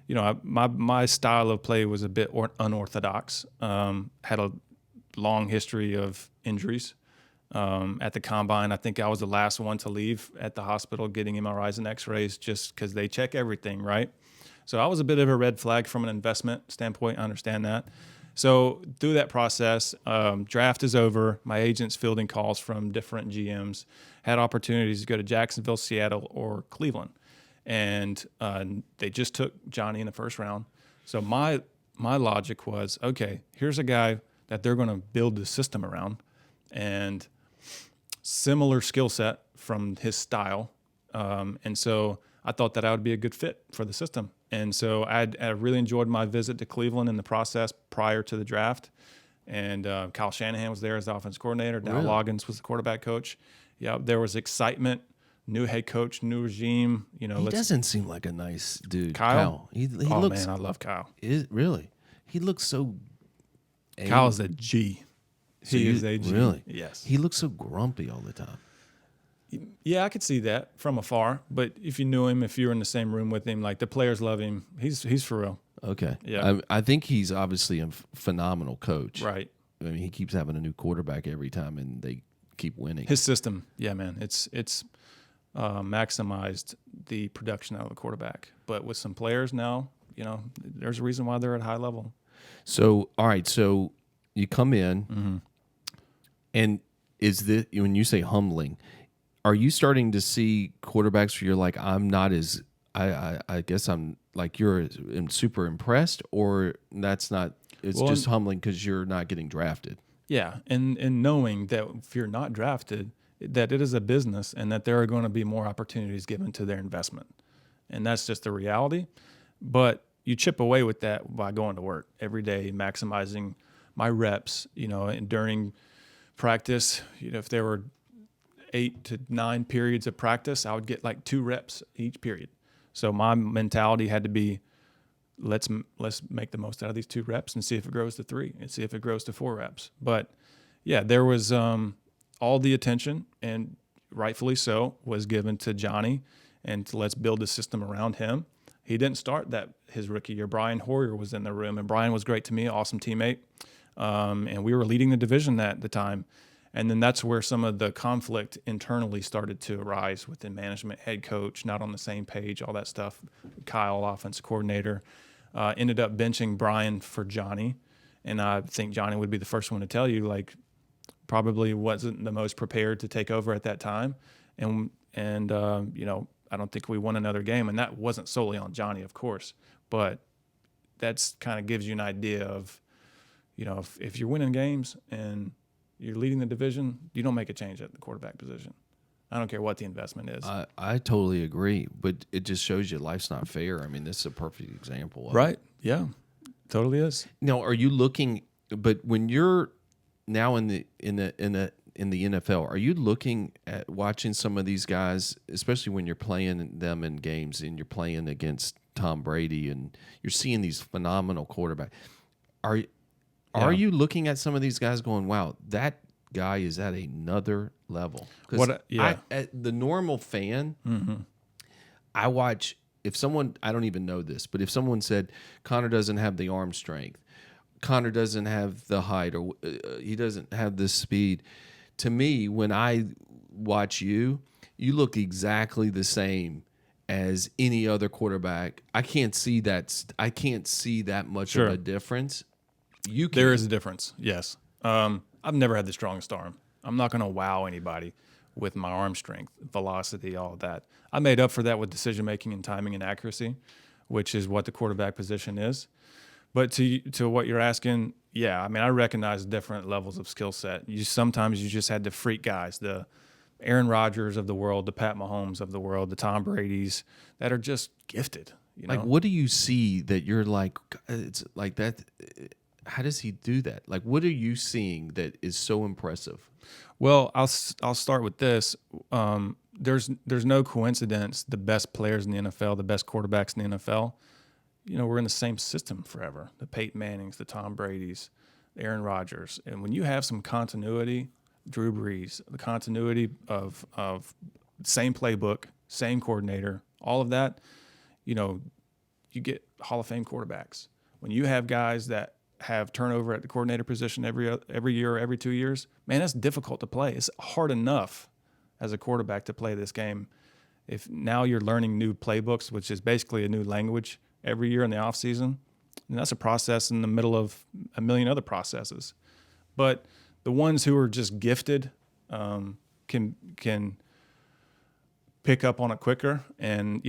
My style of play was a bit unorthodox. Had a long history of injuries. At the combine, I think I was the last one to leave at the hospital getting MRIs and x-rays just because they check everything, right? So I was a bit of a red flag from an investment standpoint. I understand that. So through that process, draft is over. My agent's fielding calls from different GMs. Had opportunities to go to Jacksonville, Seattle, or Cleveland. And they just took Johnny in the first round. So my logic was, okay, here's a guy that they're going to build the system around. And similar skill set from his style. And so I thought that I would be a good fit for the system. And so I really enjoyed my visit to Cleveland in the process prior to the draft. And Kyle Shanahan was there as the offense coordinator. Dow Loggins was the quarterback coach. Yeah, there was excitement, new head coach, new regime. He doesn't seem like a nice dude. Kyle? He looks, man, I love Kyle. Really? He looks so... Kyle's a G. He is AG. Really? Yes. He looks so grumpy all the time. Yeah, I could see that from afar. But if you knew him, if you were in the same room with him, like the players love him. He's for real. Okay. Yeah. I think he's obviously a phenomenal coach. Right. I mean, he keeps having a new quarterback every time, and they keep winning. His system, yeah, man, it's maximized the production out of the quarterback. But with some players now, there's a reason why they're at high level. So, all right. So you come in, and is this, when you say humbling, are you starting to see quarterbacks where you're like, I'm not as, I guess I'm like, I'm super impressed, or that's not, it's just humbling because you're not getting drafted? Yeah, and knowing that if you're not drafted, that it is a business and that there are going to be more opportunities given to their investment. And that's just the reality. But you chip away with that by going to work every day, maximizing my reps, and during practice, if there were 8 to 9 periods of practice, I would get like 2 reps each period. So my mentality had to be, let's make the most out of these 2 reps and see if it grows to 3 and see if it grows to 4 reps. But yeah, there was all the attention, and rightfully so, was given to Johnny, and let's build a system around him. He didn't start that his rookie year. Brian Hoyer was in the room, and Brian was great to me, awesome teammate. And we were leading the division at the time. And then that's where some of the conflict internally started to arise within management, head coach, not on the same page, all that stuff. Kyle, offensive coordinator, ended up benching Brian for Johnny. And I think Johnny would be the first one to tell you, like, probably wasn't the most prepared to take over at that time. And I don't think we won another game. And that wasn't solely on Johnny, of course. But that's kind of gives you an idea of, if you're winning games and you're leading the division, you don't make a change at the quarterback position. I don't care what the investment is. I totally agree, but it just shows you life's not fair. I mean, this is a perfect example of right? it. Yeah, totally is. Now, are you looking? But when you're now in the NFL, are you looking at watching some of these guys, especially when you're playing them in games and you're playing against Tom Brady and you're seeing these phenomenal quarterbacks? Are you looking at some of these guys going, wow, that guy is at another level? Because the normal fan, I watch, if someone, I don't even know this, but if someone said Connor doesn't have the arm strength, Connor doesn't have the height, or he doesn't have the speed, to me, when I watch you look exactly the same as any other quarterback. I can't see that much of a difference. There is a difference, yes. I've never had the strongest arm. I'm not going to wow anybody with my arm strength, velocity, all of that. I made up for that with decision-making and timing and accuracy, which is what the quarterback position is. But to what you're asking, yeah, I mean, I recognize different levels of skill set. Sometimes you just had the freak guys, the Aaron Rodgers of the world, the Pat Mahomes of the world, the Tom Brady's, that are just gifted. Like, what do you see that you're like, it's like that? How does he do that? Like, what are you seeing that is so impressive? Well, I'll start with this. There's no coincidence the best players in the NFL, the best quarterbacks in the NFL, we're in the same system forever. The Peyton Mannings, the Tom Brady's, the Aaron Rodgers. And when you have some continuity, Drew Brees, the continuity of same playbook, same coordinator, all of that, you get Hall of Fame quarterbacks. When you have guys that have turnover at the coordinator position every year or every 2 years, man, that's difficult to play. It's hard enough as a quarterback to play this game. If now you're learning new playbooks, which is basically a new language every year in the off season, and that's a process in the middle of a million other processes. But the ones who are just gifted can pick up on it quicker. And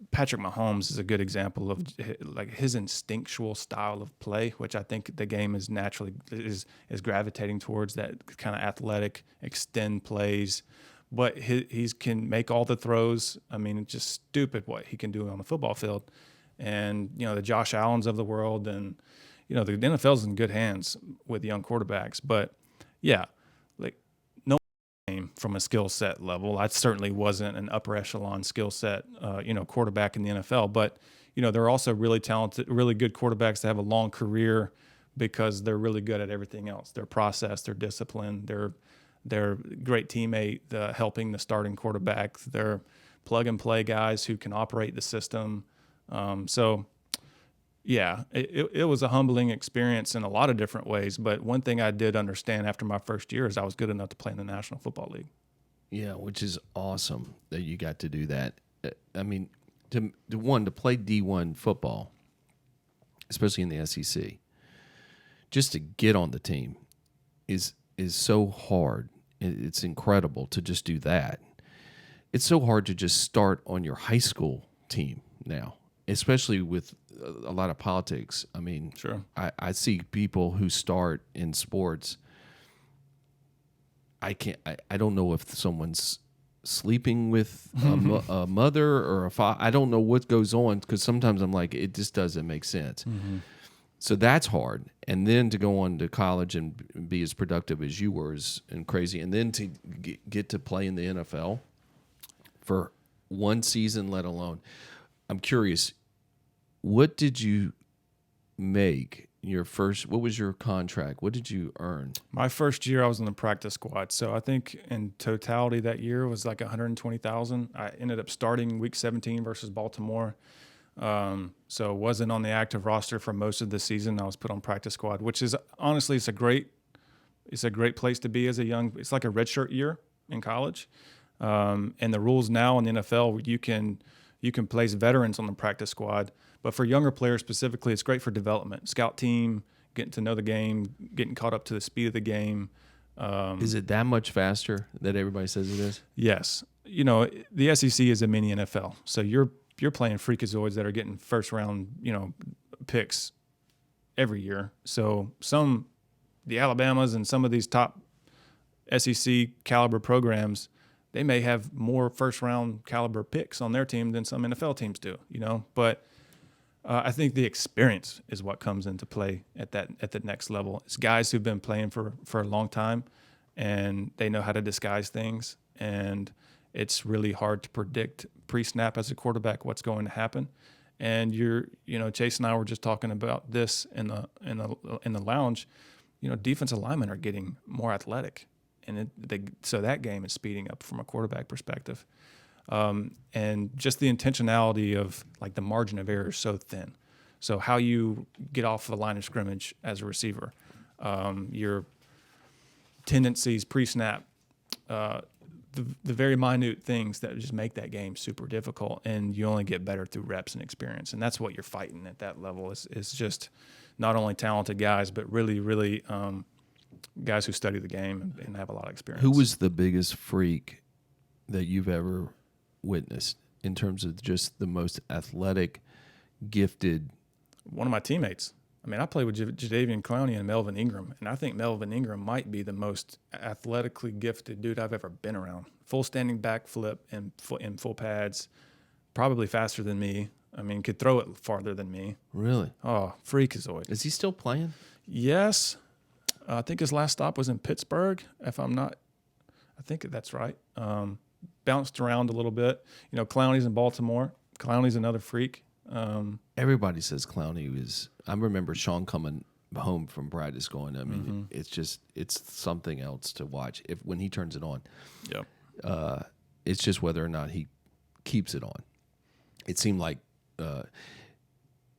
Patrick Mahomes is a good example of like his instinctual style of play, which I think the game is naturally is gravitating towards, that kind of athletic extend plays. But he can make all the throws. I mean, it's just stupid what he can do on the football field. And the Josh Allens of the world, and the NFL's in good hands with young quarterbacks. But yeah, like no game from a skill set level. I certainly wasn't an upper echelon skill set, quarterback in the NFL. But there are also really talented, really good quarterbacks that have a long career because they're really good at everything else. Their process, their discipline, they're great teammate, helping the starting quarterback. They're plug and play guys who can operate the system. So yeah, it was a humbling experience in a lot of different ways. But one thing I did understand after my first year is I was good enough to play in the National Football League. Yeah, which is awesome that you got to do that. I mean, to play D1 football, especially in the SEC, just to get on the team is so hard. It's incredible to just do that. It's so hard to just start on your high school team now, especially with a lot of politics. I mean, Sure. I see people who start in sports. I don't know if someone's sleeping with a mother or a father. I don't know what goes on, because sometimes I'm like, it just doesn't make sense. Mm-hmm. So that's hard. And then to go on to college and be as productive as you were and crazy, and then to get to play in the NFL for one season, let alone. I'm curious, what did you make your first? What was your contract? What did you earn? My first year, I was in the practice squad. So I think in totality that year was like $120,000. I ended up starting week 17 versus Baltimore. So wasn't on the active roster for most of the season. I was put on practice squad, which is honestly, it's a great place to be as a young. It's like a redshirt year in college. And the rules now in the NFL, you can place veterans on the practice squad, but for younger players specifically, it's great for development. Scout team, getting to know the game, getting caught up to the speed of the game. Is it that much faster that everybody says it is? Yes. You know, the SEC is a mini NFL, so you're playing freakazoids that are getting first round, picks every year. So the Alabamas and some of these top SEC caliber programs, they may have more first round caliber picks on their team than some NFL teams do, but I think the experience is what comes into play at the next level. It's guys who've been playing for a long time, and they know how to disguise things, and it's really hard to predict pre-snap as a quarterback what's going to happen. And Chase and I were just talking about this in the lounge. Defensive linemen are getting more athletic, and so that game is speeding up from a quarterback perspective. And just the intentionality of like the margin of error is so thin. So how you get off the line of scrimmage as a receiver, your tendencies pre-snap, the very minute things that just make that game super difficult, and you only get better through reps and experience. And that's what you're fighting at that level. Is just not only talented guys, but really, really guys who study the game and have a lot of experience. Who was the biggest freak that you've ever witnessed in terms of just the most athletic, gifted? One of my teammates. I mean, I played with Jadeveon Clowney and Melvin Ingram, and I think Melvin Ingram might be the most athletically gifted dude I've ever been around. Full standing back flip in full pads, probably faster than me. I mean, could throw it farther than me. Really? Oh, freakazoid. Is he still playing? Yes. I think his last stop was in Pittsburgh, I think that's right. Bounced around a little bit. Clowney's in Baltimore. Clowney's another freak. Everybody says Clowney was. I remember Sean coming home from practice going, I mean, it's something else to watch when he turns it on. Yeah. It's just whether or not he keeps it on. It seemed like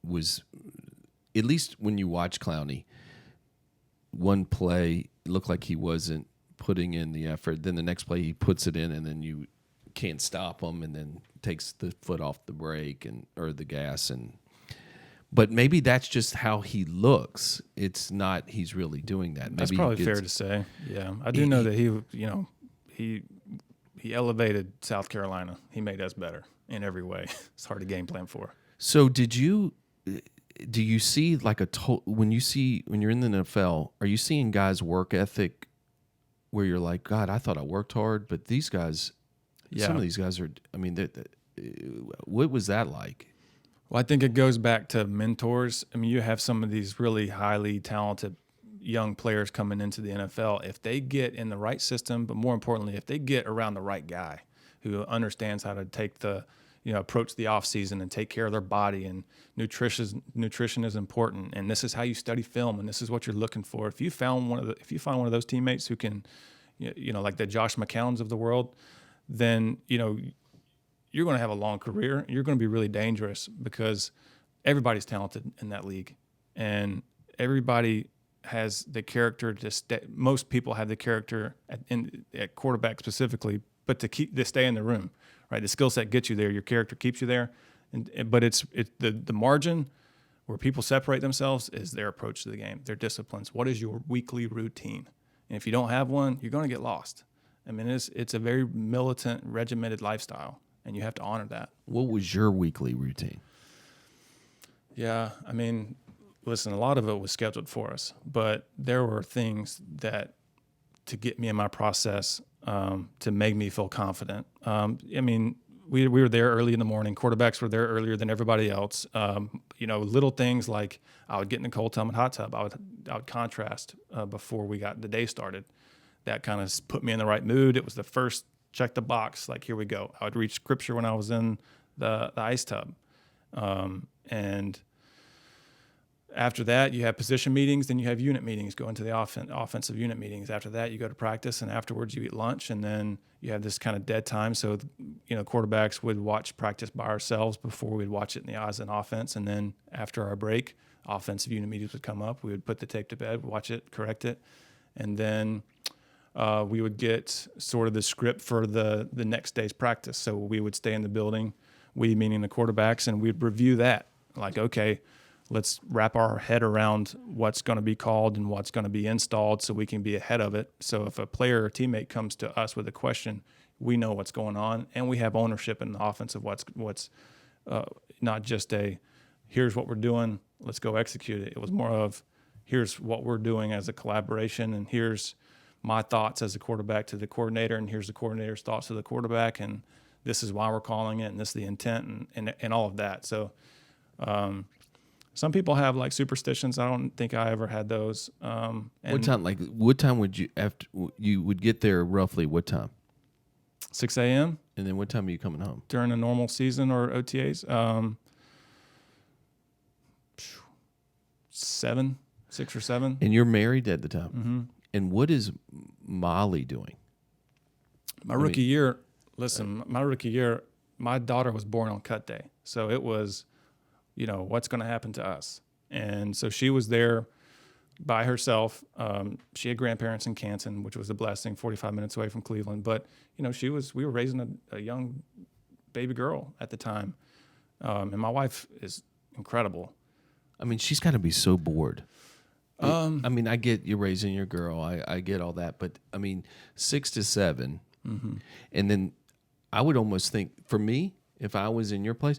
was, at least when you watch Clowney, one play looked like he wasn't putting in the effort. Then the next play he puts it in, and then you can't stop him, and then takes the foot off the brake or the gas. But maybe that's just how he looks. It's not he's really doing that. That's maybe probably fair to say. Yeah, I do know that he elevated South Carolina. He made us better in every way. It's hard to game plan for. So do you see like when you're in the NFL, are you seeing guys' work ethic where you're like, God, I thought I worked hard, but these guys, some of these guys are, I mean, what was that like? Well, I think it goes back to mentors. I mean, you have some of these really highly talented young players coming into the NFL. If they get in the right system, but more importantly, if they get around the right guy who understands how to take the approach the off season and take care of their body, and nutrition is important, and this is how you study film, and this is what you're looking for. If you find one of those teammates who can, like the Josh McCowns of the world, then you're going to have a long career. You're going to be really dangerous because everybody's talented in that league, and everybody has the character to stay. Most people have the character at quarterback specifically, but to stay in the room, right? The skill set gets you there. Your character keeps you there, but it's the margin where people separate themselves is their approach to the game, their disciplines. What is your weekly routine? And if you don't have one, you're going to get lost. I mean, it's a very militant, regimented lifestyle, and you have to honor that. What was your weekly routine? Yeah, I mean, listen, a lot of it was scheduled for us, but there were things that to get me in my process, to make me feel confident. I mean, we were there early in the morning. Quarterbacks were there earlier than everybody else. Little things like I would get in the cold tub and hot tub. I would contrast before we got the day started. That kind of put me in the right mood. It was the first check the box, like here we go. I would read scripture when I was in the ice tub. And after that, you have position meetings, then you have unit meetings, go into the offensive unit meetings. After that, you go to practice, and afterwards you eat lunch, and then you have this kind of dead time. So, quarterbacks would watch practice by ourselves before we'd watch it in the eyes and offense. And then after our break, offensive unit meetings would come up. We would put the tape to bed, watch it, correct it. And then we would get sort of the script for the next day's practice. So we would stay in the building, we meaning the quarterbacks, and we'd review that. Like, okay, let's wrap our head around what's going to be called and what's going to be installed so we can be ahead of it. So if a player or teammate comes to us with a question, we know what's going on, and we have ownership in the offense of what's not just here's what we're doing, let's go execute it. It was more of here's what we're doing as a collaboration, and here's my thoughts as a quarterback to the coordinator, and here's the coordinator's thoughts to the quarterback, and this is why we're calling it, and this is the intent, and all of that. So some people have like superstitions. I don't think I ever had those. What time would you, after you would get there roughly what time? 6 a.m. And then what time are you coming home? During a normal season or OTAs? 6 or 7. And you're married at the time? Mm-hmm. And what is Molly doing? My rookie year, my daughter was born on cut day. So it was, what's going to happen to us? And so she was there by herself. She had grandparents in Canton, which was a blessing, 45 minutes away from Cleveland. But, we were raising a young baby girl at the time. And my wife is incredible. I mean, she's got to be so bored. I get you raising your girl. I get all that. But, 6 to 7. Mm-hmm. And then I would almost think, for me, if I was in your place,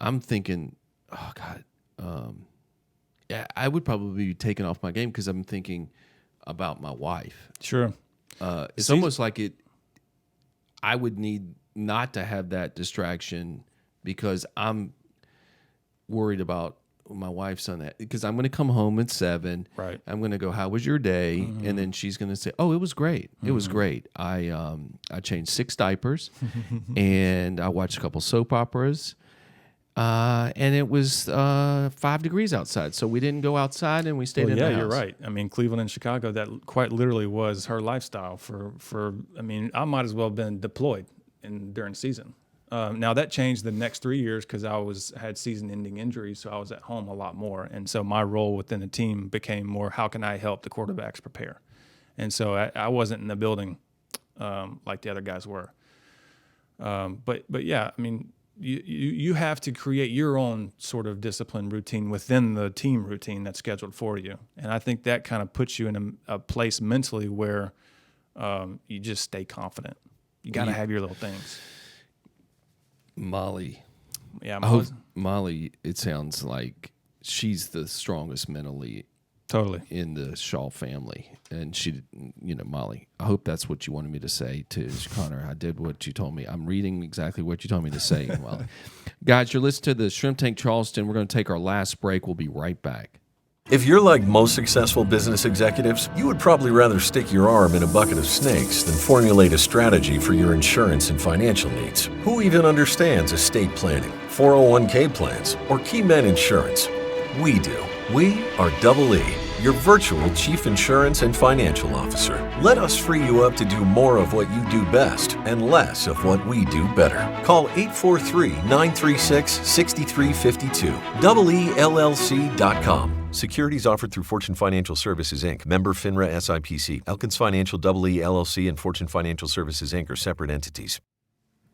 I'm thinking, oh, God, I would probably be taken off my game because I'm thinking about my wife. Sure. It's almost like I would need not to have that distraction because I'm worried about my wife's on that. Because I'm going to come home at 7. Right. I'm going to go, how was your day? Mm-hmm. And then she's going to say, oh, it was great. Mm-hmm. It was great. I changed 6 diapers and I watched a couple soap operas. And it was 5 degrees outside, so we didn't go outside and we stayed in the house. Yeah, you're right. Cleveland and Chicago, that quite literally was her lifestyle. I might as well have been deployed during season. Now that changed the next 3 years because I had season-ending injuries, so I was at home a lot more, and so my role within the team became more: how can I help the quarterbacks prepare? And so I wasn't in the building like the other guys were. But yeah, You have to create your own sort of discipline routine within the team routine that's scheduled for you. And I think that kind of puts you in a place mentally where you just stay confident. You got to have your little things. Molly. Yeah, Molly, it sounds like she's the strongest mentally totally in the Shaw family. And she, Molly, I hope that's what you wanted me to say to Connor. I did what you told me. I'm reading exactly what you told me to say, Molly. Guys, you're listening to the Shrimp Tank Charleston. We're going to take our last break. We'll be right back. If you're like most successful business executives, you would probably rather stick your arm in a bucket of snakes than formulate a strategy for your insurance and financial needs. Who even understands estate planning, 401k plans, or key men insurance? We do. We are Double E, your virtual Chief Insurance and Financial Officer. Let us free you up to do more of what you do best and less of what we do better. Call 843-936-6352. EELLC.com. Securities offered through Fortune Financial Services, Inc., member FINRA SIPC. Elkins Financial EE LLC and Fortune Financial Services, Inc. are separate entities.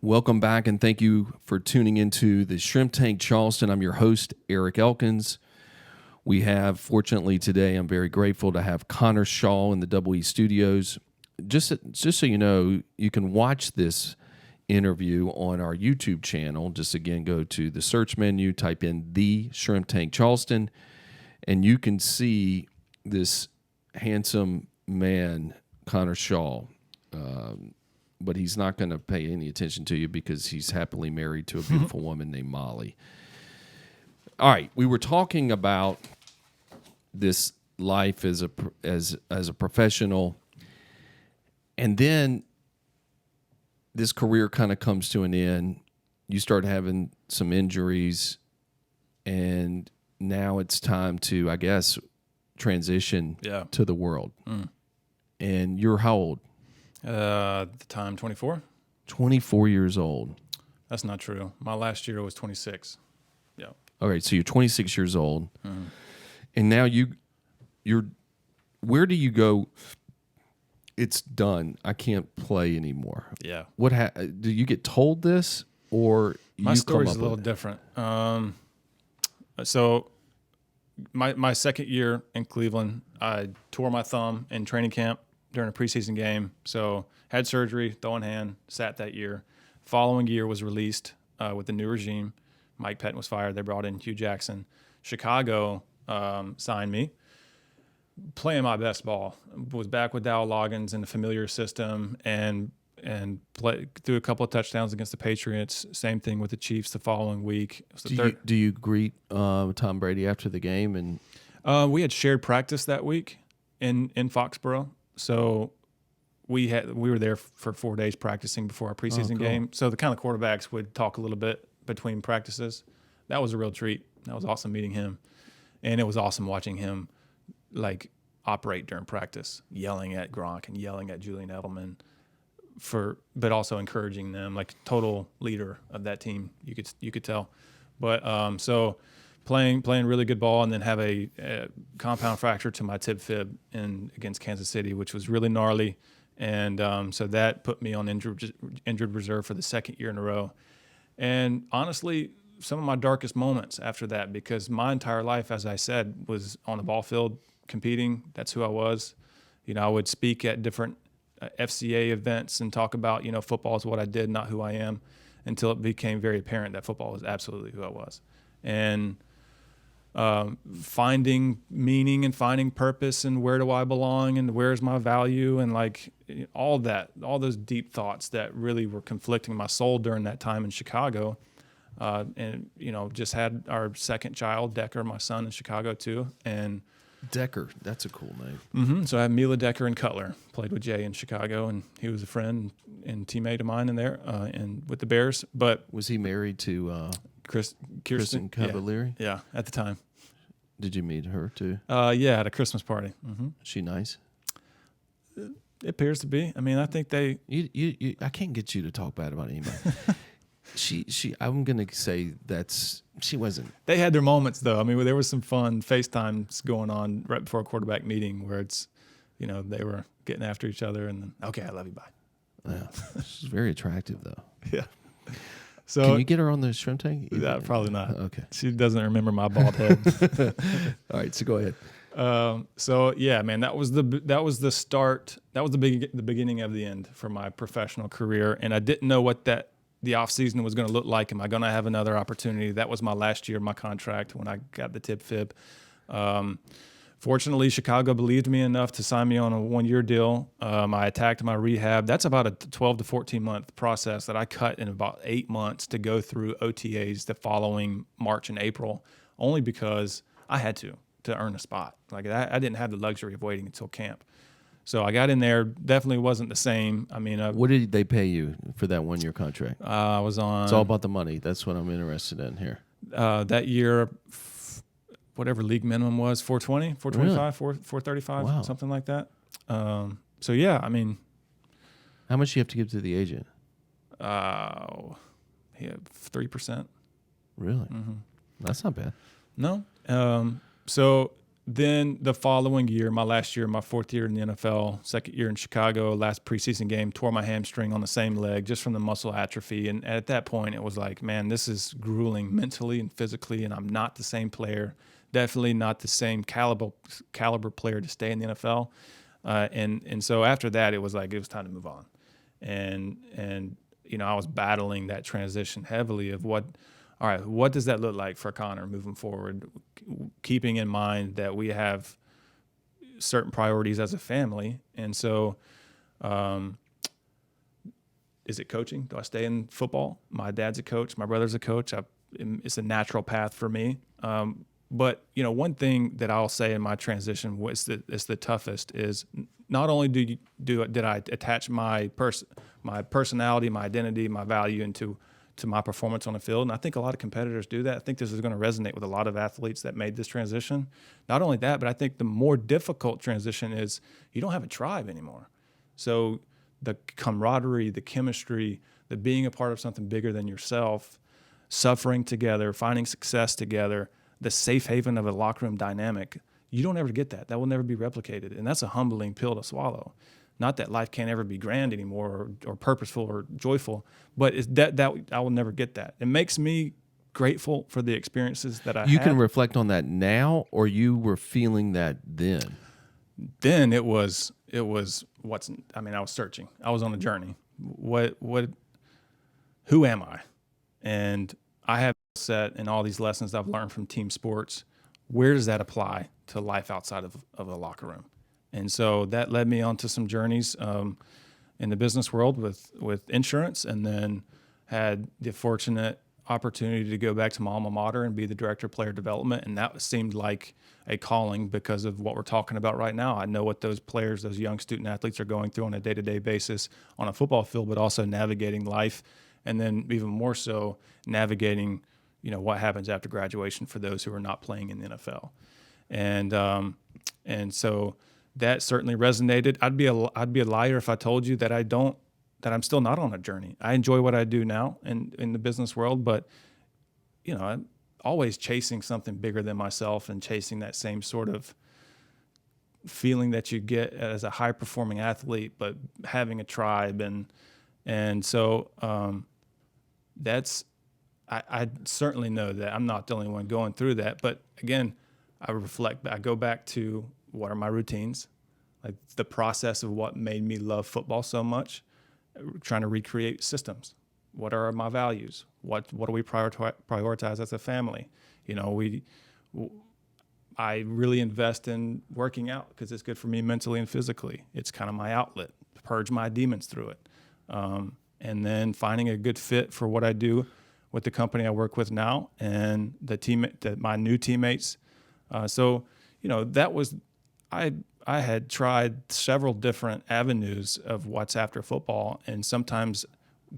Welcome back, and thank you for tuning into the Shrimp Tank Charleston. I'm your host, Eric Elkins. We have, fortunately today, I'm very grateful to have Connor Shaw in the EE studios. Just so you know, you can watch this interview on our YouTube channel. Just again, go to the search menu, type in The Shrimp Tank Charleston, and you can see this handsome man, Connor Shaw. But he's not going to pay any attention to you because he's happily married to a beautiful woman named Molly. All right, we were talking about this life as a professional, and then this career kind of comes to an end. You start having some injuries, and now it's time to, I guess, transition to the world. And you're how old? At the time, 24. 24 years old. That's not true. My last year was 26. Yeah. All right, so you're 26 years old, and now you're. Where do you go? It's done. I can't play anymore. Yeah. Do you get told this, or my you story's come up a little with it? different. So my second year in Cleveland, I tore my thumb in training camp during a preseason game. So had surgery, throw in hand, sat that year. Following year was released with the new regime. Mike Pettin was fired. They brought in Hugh Jackson. Chicago signed me. Playing my best ball. Was back with Dow Loggins in the familiar system and threw a couple of touchdowns against the Patriots. Same thing with the Chiefs the following week. It was the Do you greet Tom Brady after the game? And we had shared practice that week in Foxborough. So we were there for 4 days practicing before our preseason game. So the kind of quarterbacks would talk a little bit between practices. That was a real treat. That was awesome meeting him. And it was awesome watching him like operate during practice, yelling at Gronk and yelling at Julian Edelman but also encouraging them, like total leader of that team. You could tell. But so playing really good ball, and then have a compound fracture to my tib fib against Kansas City, which was really gnarly. And so that put me on injured reserve for the second year in a row. And honestly, some of my darkest moments after that, because my entire life, as I said, was on the ball field competing. That's who I was. I would speak at different FCA events and talk about, football is what I did, not who I am, until it became very apparent that football was absolutely who I was. And finding meaning and finding purpose and where do I belong and where's my value and like all those deep thoughts that really were conflicting my soul during that time in Chicago. And just had our second child, Decker, my son, in Chicago too. And Decker, that's a cool name. So I have Mila Decker and Cutler. Played with Jay in Chicago, and he was a friend and teammate of mine in there and with the Bears. But Was he married to Kirsten Cavallari? Yeah, at the time. Did you meet her too? Yeah, at a Christmas party. Is she nice? It appears to be. I mean, I think they. You I can't get you to talk bad about anybody. I'm gonna say she wasn't. They had their moments though. I mean, there was some fun FaceTimes going on right before a quarterback meeting where it's, they were getting after each other, and then okay, I love you, bye. Yeah, she's very attractive though. Yeah. So can you get her on the shrimp tank? Probably not. Okay. She doesn't remember my bald head. All right, so go ahead. So yeah, man, that was the start. That was the beginning of the end for my professional career, and I didn't know what the off season was going to look like. Am I going to have another opportunity? That was my last year of my contract when I got the tib fib. Fortunately, Chicago believed me enough to sign me on a 1-year deal. I attacked my rehab. That's about a 12 to 14 month process that I cut in about 8 months to go through OTAs the following March and April, only because I had to. to earn a spot. Like I didn't have the luxury of waiting until camp. So I got in there, definitely wasn't the same. I mean, What did they pay you for that 1-year contract? I was on. It's all about the money. That's what I'm interested in here. That year, whatever league minimum was, 420, 425, 435, Wow. something like that. So yeah, I mean, How much do you have to give to the agent? yeah, 3%. Really? Mm-hmm. That's not bad. No. So then the following year, my last year, my fourth year in the NFL, second year in Chicago, last preseason game, tore my hamstring on the same leg just from the muscle atrophy. And at that point, it was like, man, this is grueling mentally and physically, and I'm not the same player. Definitely not the same caliber player to stay in the NFL. And so after that, it was like it was time to move on. And you know, I was battling that transition heavily of what does that look like for Connor moving forward, keeping in mind that we have certain priorities as a family. And so is it coaching? Do I stay in football? My dad's a coach. My brother's a coach. It's a natural path for me. But, you know, one thing that I'll say in my transition was that it's the toughest is not only did I attach my personality, my identity, my value to my performance on the field. And I think a lot of competitors do that. I think this is going to resonate with a lot of athletes that made this transition. Not only that, but I think the more difficult transition is you don't have a tribe anymore. So the camaraderie, the chemistry, the being a part of something bigger than yourself, suffering together, finding success together, the safe haven of a locker room dynamic, you don't ever get that. That will never be replicated. And that's a humbling pill to swallow. Not that life can't ever be grand anymore or purposeful or joyful, but it's that I will never get that. It makes me grateful for the experiences that I had. You can reflect on that now, or you were feeling that then? Then I was searching. I was on a journey. Who am I? And I have set in all these lessons I've learned from team sports. Where does that apply to life outside of the locker room? And so that led me onto some journeys in the business world with insurance, and then had the fortunate opportunity to go back to my alma mater and be the director of player development. And that seemed like a calling because of what we're talking about right now. I know what those players, those young student athletes are going through on a day-to-day basis on a football field, but also navigating life. And then even more so navigating, you know, what happens after graduation for those who are not playing in the NFL. And so that certainly resonated. I'd be a liar if I told you that I'm still not on a journey. I enjoy what I do now in the business world, but you know, I'm always chasing something bigger than myself and chasing that same sort of feeling that you get as a high performing athlete, but having a tribe. And so I certainly know that I'm not the only one going through that. But again, I go back to what are my routines, like the process of what made me love football so much, trying to recreate systems. What are my values? What do we prioritize as a family? You know, I really invest in working out because it's good for me mentally and physically. It's kind of my outlet, purge my demons through it. And then finding a good fit for what I do with the company I work with now and my new teammates. So, you know, that was, I had tried several different avenues of what's after football and sometimes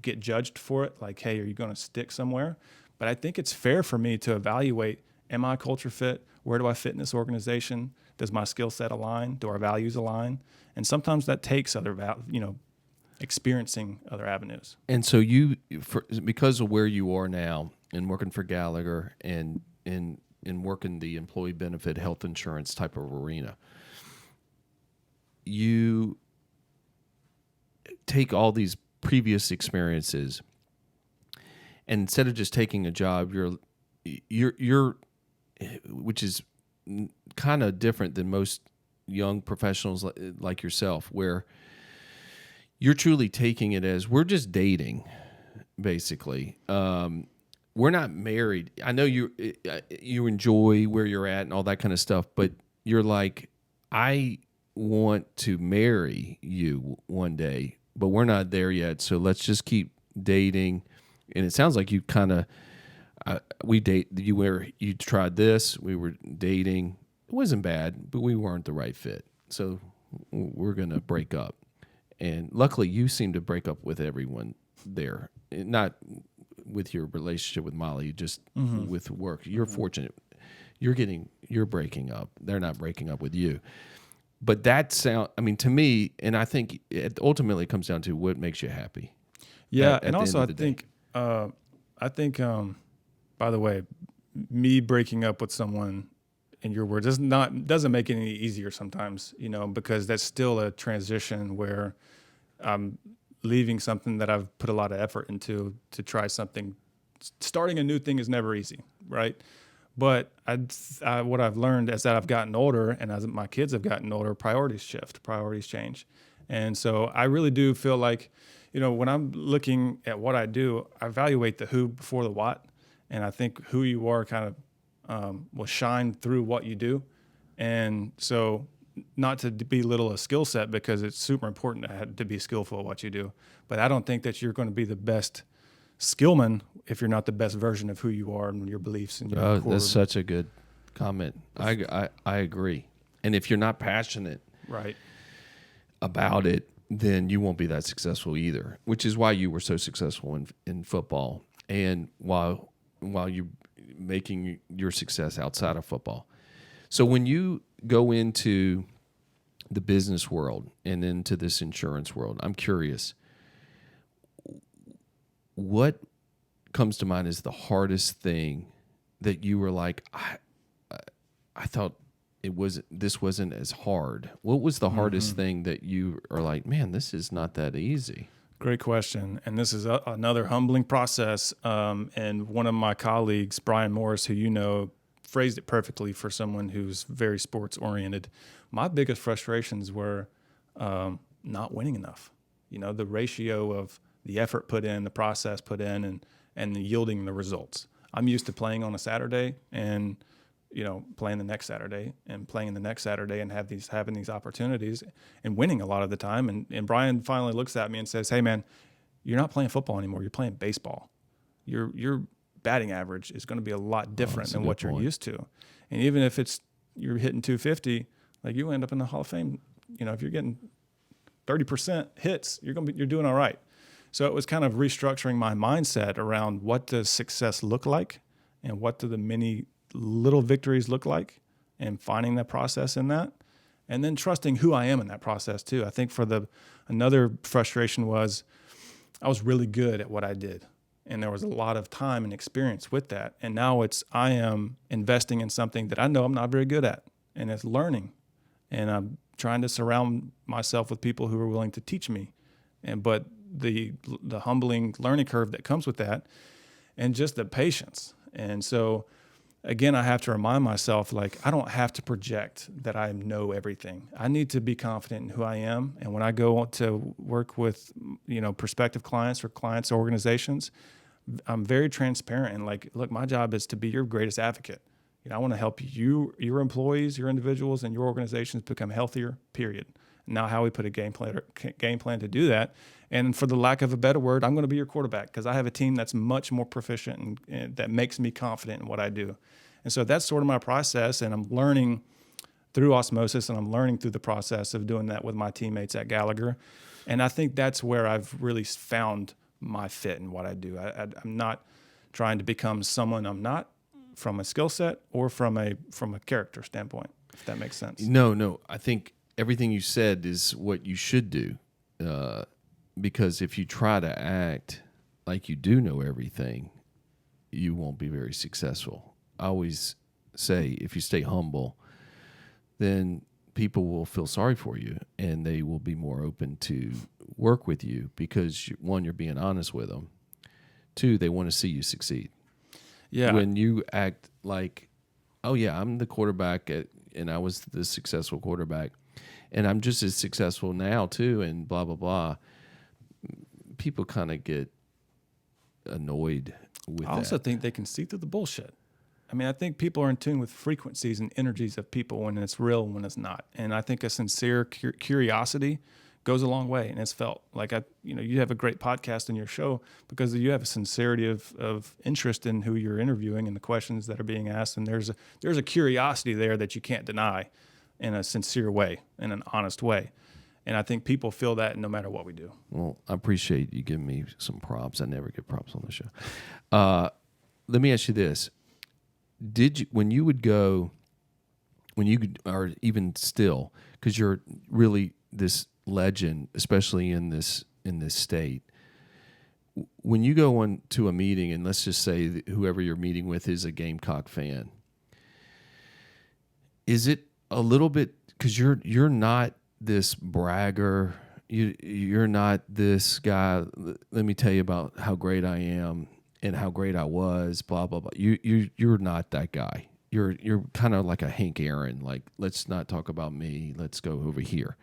get judged for it. Like, hey, are you going to stick somewhere? But I think it's fair for me to evaluate, am I a culture fit? Where do I fit in this organization? Does my skill set align? Do our values align? And sometimes that takes experiencing other avenues. And so because of where you are now and working for Gallagher and working the employee benefit health insurance type of arena, you take all these previous experiences and instead of just taking a job, you're which is kind of different than most young professionals like yourself, where you're truly taking it as we're just dating, basically. We're not married. I know you enjoy where you're at and all that kind of stuff, but you're like, I want to marry you one day, but we're not there yet. So let's just keep dating. And it sounds like you kind of you tried this. We were dating. wasn't bad, but we weren't the right fit. So we're going to break up. And luckily, you seem to break up with everyone there, not with your relationship with Molly, just with work. You're fortunate. You're breaking up. They're not breaking up with you. But to me, and I think it ultimately comes down to what makes you happy. Yeah, at and the also end of the I think, by the way, me breaking up with someone, in your words, doesn't make it any easier sometimes, because that's still a transition where I'm leaving something that I've put a lot of effort into to try something. Starting a new thing is never easy, right? But what I've learned as that I've gotten older and as my kids have gotten older, priorities shift, priorities change. And so I really do feel like, when I'm looking at what I do, I evaluate the who before the what. And I think who you are kind of will shine through what you do. And so not to belittle a skill set, because it's super important to be skillful at what you do. But I don't think that you're going to be the best skillman if you're not the best version of who you are and your beliefs and your core. That's such a good comment. I agree. And if you're not passionate Right. about it, then you won't be that successful either, which is why you were so successful in football, and while you're making your success outside of football. So when you go into the business world and into this insurance world, I'm curious, what comes to mind is the hardest thing that you were like, I thought this wasn't as hard. What was the hardest thing that you are like, man, this is not that easy? Great question. And this is another humbling process. And one of my colleagues, Brian Morris, who phrased it perfectly for someone who's very sports oriented. My biggest frustrations were not winning enough. The ratio of the effort put in, the process put in, and the yielding the results. I'm used to playing on a Saturday and playing the next Saturday and playing the next Saturday and having these opportunities and winning a lot of the time. And Brian finally looks at me and says, "Hey man, you're not playing football anymore. You're playing baseball. Your batting average is going to be a lot different than what you're used to. And even if you're hitting 250, like you end up in the Hall of Fame. If you're getting 30% hits, you're doing all right." So it was kind of restructuring my mindset around what does success look like and what do the many little victories look like, and finding that process in that, and then trusting who I am in that process too. I think another frustration was I was really good at what I did, and there was a lot of time and experience with that. And now I am investing in something that I know I'm not very good at, and it's learning. And I'm trying to surround myself with people who are willing to teach me. But the humbling learning curve that comes with that, and just the patience. And so again, I have to remind myself, like, I don't have to project that I know everything. I need to be confident in who I am. And when I go to work with, prospective clients or clients' organizations, I'm very transparent and like, look, my job is to be your greatest advocate. I want to help you, your employees, your individuals, and your organizations become healthier, period. Now how we put a game plan to do that. And for the lack of a better word, I'm going to be your quarterback because I have a team that's much more proficient and that makes me confident in what I do. And so that's sort of my process, and I'm learning through osmosis, and I'm learning through the process of doing that with my teammates at Gallagher. And I think that's where I've really found my fit in what I do. I'm not trying to become someone I'm not from a skill set or from a character standpoint, if that makes sense. No. I think everything you said is what you should do, because if you try to act like you do know everything, you won't be very successful. I always say if you stay humble, then people will feel sorry for you and they will be more open to work with you because, one, you're being honest with them. Two, they want to see you succeed. Yeah. When you act like, oh, yeah, I'm the quarterback and I was the successful quarterback and I'm just as successful now too, and blah, blah, blah, people kind of get annoyed with that. I also think they can see through the bullshit. I mean, I think people are in tune with frequencies and energies of people when it's real and when it's not. And I think a sincere curiosity goes a long way, and it's felt like you have a great podcast in your show because you have a sincerity of interest in who you're interviewing and the questions that are being asked, and there's a curiosity there that you can't deny in a sincere way, in an honest way. And I think people feel that no matter what we do. Well, I appreciate you giving me some props. I never get props on the show. Let me ask you this. When you are even still, because you're really this legend, especially in this state, when you go on to a meeting, and let's just say that whoever you're meeting with is a Gamecock fan, is it a little bit, because you're not this bragger, you're not this guy, let me tell you about how great I am and how great I was, blah blah blah. You're not that guy. You're kind of like a Hank Aaron, like, let's not talk about me, let's go over here.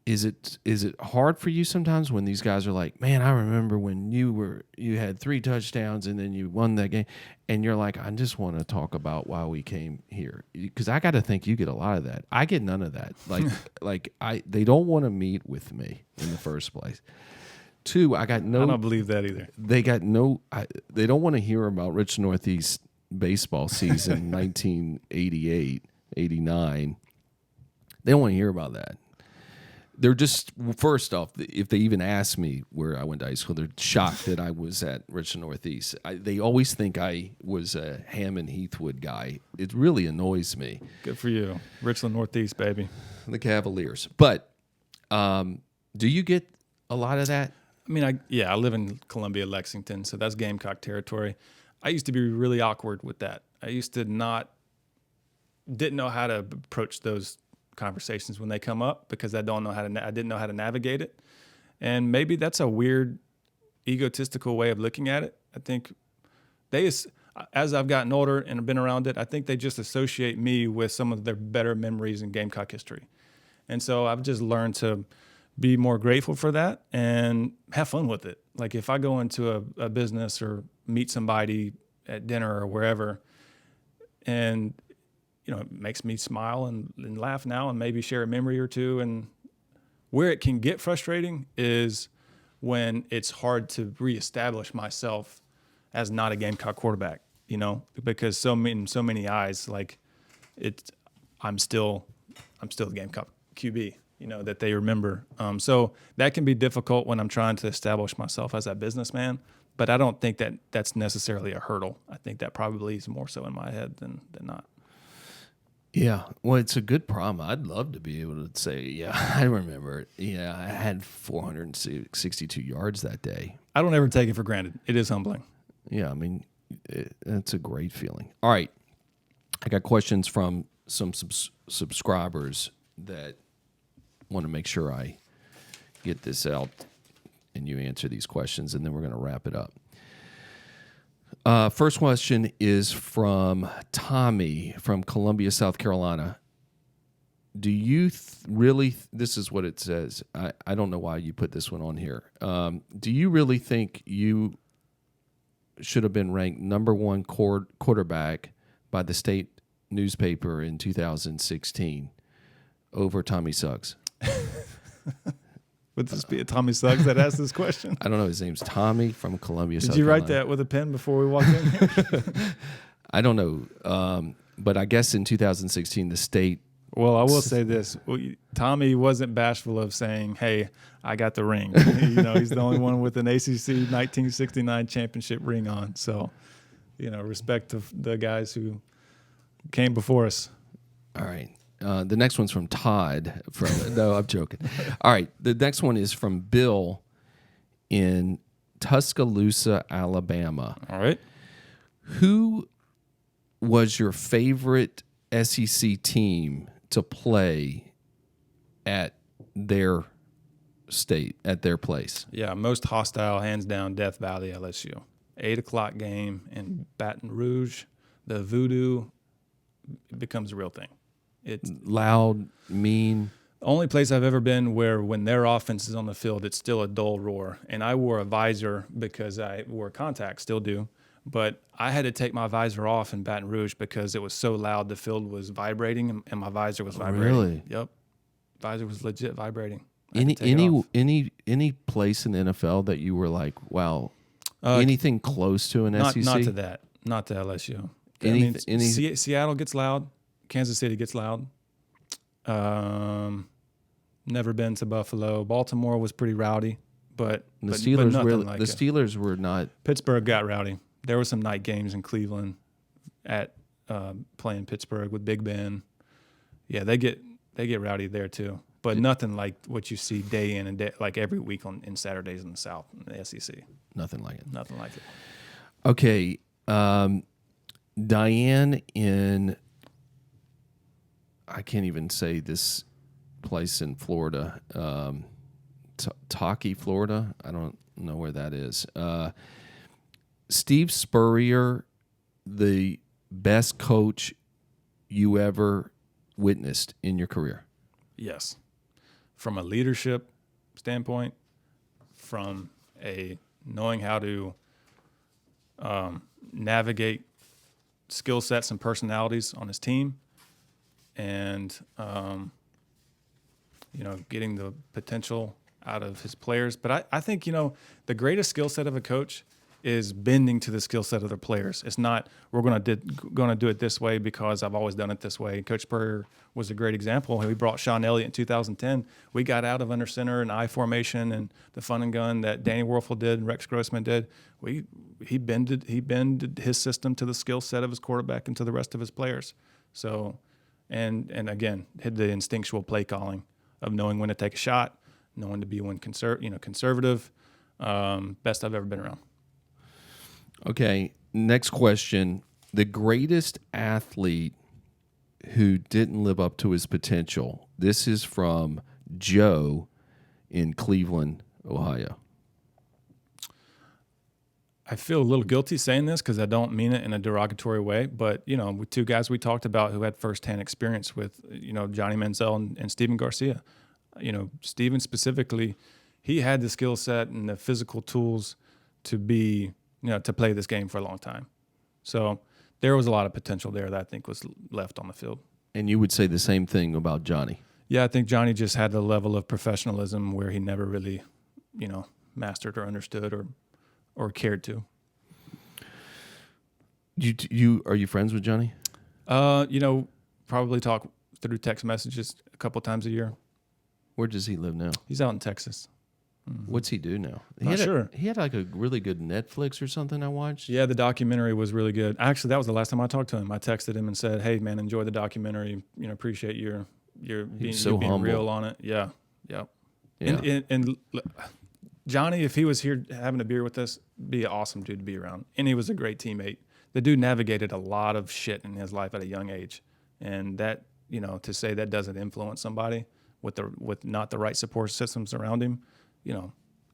Is it hard for you sometimes when these guys are like, man, I remember when you had 3 touchdowns and then you won that game, and you're like, I just want to talk about why we came here? Because I got to think you get a lot of that. I get none of that. They don't want to meet with me in the first place. 2, I don't believe that either. They don't want to hear about Rich Northeast baseball season 1988, 89. They don't want to hear about that. They're just, first off, if they even ask me where I went to high school, they're shocked that I was at Richland Northeast. They always think I was a Hammond Heathwood guy. It really annoys me. Good for you. Richland Northeast, baby. The Cavaliers. But do you get a lot of that? I mean, I live in Columbia, Lexington, so that's Gamecock territory. I used to be really awkward with that. I used to didn't know how to approach those conversations when they come up because I didn't know how to navigate it. And maybe that's a weird egotistical way of looking at it. I think as I've gotten older and been around it, I think they just associate me with some of their better memories in Gamecock history. And so I've just learned to be more grateful for that and have fun with it. Like if I go into a business or meet somebody at dinner or wherever, and it makes me smile and laugh now and maybe share a memory or two. And where it can get frustrating is when it's hard to reestablish myself as not a Gamecock quarterback, because so many eyes, like I'm still the Gamecock QB, that they remember. So that can be difficult when I'm trying to establish myself as a businessman, but I don't think that that's necessarily a hurdle. I think that probably is more so in my head than not. Yeah, well, it's a good problem. I'd love to be able to say, yeah, I remember it. Yeah, I had 462 yards that day. I don't ever take it for granted. It is humbling. Yeah, I mean, it's a great feeling. All right, I got questions from some subscribers that want to make sure I get this out and you answer these questions, and then we're going to wrap it up. First question is from Tommy from Columbia, South Carolina. Do you really, this is what it says. I don't know why you put this one on here. Do you really think you should have been ranked number 1 quarterback by the state newspaper in 2016 over Tommy Suggs? Would this be a Tommy Suggs that asked this question? I don't know. His name's Tommy from Columbia, South Did you Carolina. write that with a pen before we walked in here? I don't know. But I guess in 2016, the state... Well, I will say this. Tommy wasn't bashful of saying, hey, I got the ring. He's the only one with an ACC 1969 championship ring on. So, respect to the guys who came before us. All right. The next one's from Todd. No, I'm joking. All right. The next one is from Bill in Tuscaloosa, Alabama. All right. Who was your favorite SEC team to play at their state, at their place? Yeah, most hostile, hands down, Death Valley, LSU. 8 o'clock game in Baton Rouge. The voodoo becomes a real thing. It's loud, mean. The only place I've ever been where when their offense is on the field, it's still a dull roar. And I wore a visor because I wore contacts, still do. But I had to take my visor off in Baton Rouge because it was so loud. The field was vibrating and my visor was vibrating. Really? Yep. visor was legit vibrating. I had to take it off. Any place in the NFL that you were like, wow, anything close to an SEC? Not to that. Not to LSU. Seattle gets loud. Kansas City gets loud. Never been to Buffalo. Baltimore was pretty rowdy, but the Steelers Steelers were not. Pittsburgh got rowdy. There were some night games in Cleveland at playing Pittsburgh with Big Ben. Yeah, they get rowdy there too, but nothing like what you see day in and day, like every week in Saturdays in the South in the SEC. Nothing like it. Nothing like it. Okay, Diane in, I can't even say this place in Florida, Taki, Florida. I don't know where that is. Steve Spurrier, the best coach you ever witnessed in your career? Yes. From a leadership standpoint, from a knowing how to navigate skill sets and personalities on his team, and getting the potential out of his players. But I think the greatest skill set of a coach is bending to the skill set of the players. It's not we're going to do it this way because I've always done it this way. Coach Spurrier was a great example. We brought Sean Elliott in 2010. We got out of under center and I formation and the fun and gun that Danny Werfel did and Rex Grossman did. He bended his system to the skill set of his quarterback and to the rest of his players. So, and again, had the instinctual play calling of knowing when to take a shot, knowing to be conservative. Best I've ever been around. Okay, next question. The greatest athlete who didn't live up to his potential. This is from Joe in Cleveland, Ohio. I feel a little guilty saying this because I don't mean it in a derogatory way, but, with two guys we talked about who had firsthand experience with, Johnny Manziel and Steven Garcia. Steven specifically, he had the skill set and the physical tools to be to play this game for a long time. So there was a lot of potential there that I think was left on the field. And you would say the same thing about Johnny? Yeah, I think Johnny just had the level of professionalism where he never really, mastered or understood or cared to. Are you friends with Johnny? Probably talk through text messages a couple times a year. Where does he live now? He's out in Texas. Mm-hmm. What's he do now? Not sure. He had like a really good Netflix or something I watched. Yeah, the documentary was really good. Actually, that was the last time I talked to him. I texted him and said, "Hey, man, enjoy the documentary. Appreciate your being real on it." Yeah. And Johnny, if he was here having a beer with us, be an awesome dude to be around. And he was a great teammate. The dude navigated a lot of shit in his life at a young age, and that to say that doesn't influence somebody with not the right support systems around him.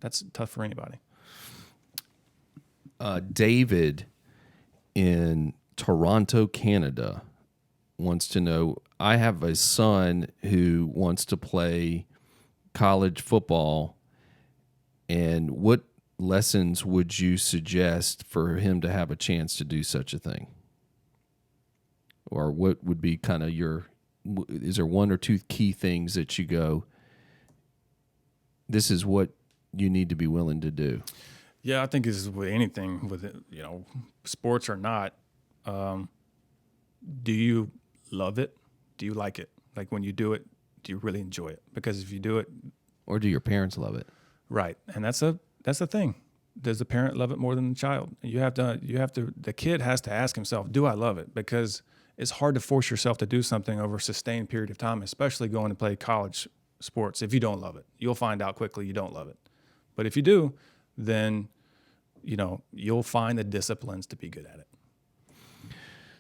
That's tough for anybody. David in Toronto, Canada wants to know, I have a son who wants to play college football, and what lessons would you suggest for him to have a chance to do such a thing? Or what would be kind of is there one or two key things that you go, this is what you need to be willing to do? Yeah, I think this is with anything, with sports or not. Do you love it? Do you like it? Like when you do it, do you really enjoy it? Because if you do it, or do your parents love it? Right, and that's the thing. Does the parent love it more than the child? You have to. The kid has to ask himself, do I love it? Because it's hard to force yourself to do something over a sustained period of time, especially going to play college sports. If you don't love it, you'll find out quickly you don't love it. But if you do, then you'll find the disciplines to be good at it.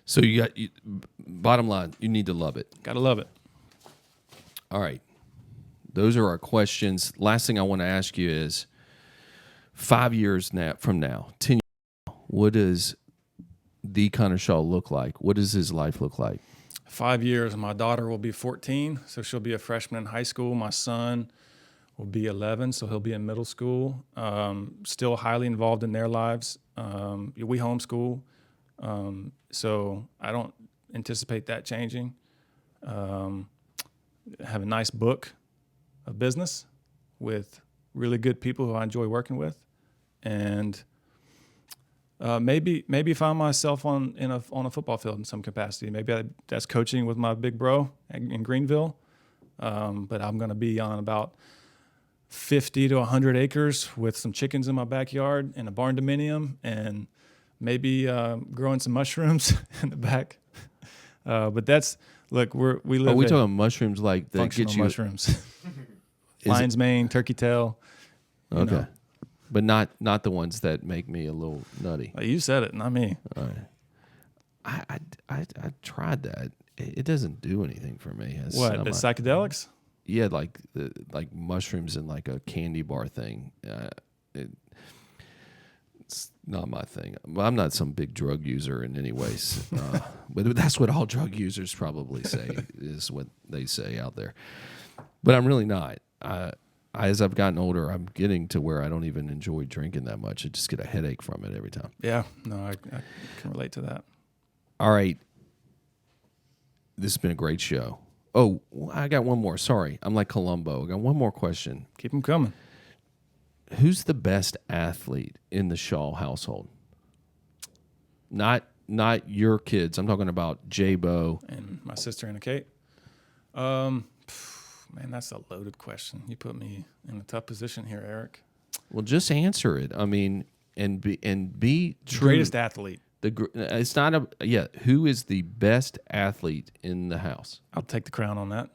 So bottom line, you need to love it. Got to love it. All right. Those are our questions. Last thing I want to ask you is 5 years from now, 10 years from now, what does the Connor Shaw look like? What does his life look like? 5 years, my daughter will be 14, so she'll be a freshman in high school. My son will be 11, so he'll be in middle school. Still highly involved in their lives. We homeschool, so I don't anticipate that changing. Have a nice book a business with really good people who I enjoy working with, and maybe find myself on a football field in some capacity. Maybe that's coaching with my big bro in Greenville, but I'm going to be on about 50 to 100 acres with some chickens in my backyard and a barn dominium, and maybe growing some mushrooms in the back. But that's look, we live. Are we talking mushrooms like that functional get you mushrooms? Lion's mane, turkey tail. Okay. know. But not the ones that make me a little nutty. You said it, not me. All right. I tried that. It doesn't do anything for me. What, the psychedelics? Yeah, like mushrooms and like a candy bar thing. It's not my thing. Well, I'm not some big drug user in any ways, but that's what all drug users probably say is what they say out there. But I'm really not. As I've gotten older, I'm getting to where I don't even enjoy drinking that much. I just get a headache from it every time. Yeah, no, I can relate to that. All right. This has been a great show. Oh, I got one more. Sorry. I'm like Columbo. I got one more question. Keep them coming. Who's the best athlete in the Shaw household? Not your kids. I'm talking about J-Bo. And my sister and Kate. Man, that's a loaded question. You put me in a tough position here, Eric. Well, just answer it. I mean, and be true. Greatest athlete. It's not who is the best athlete in the house? I'll take the crown on that.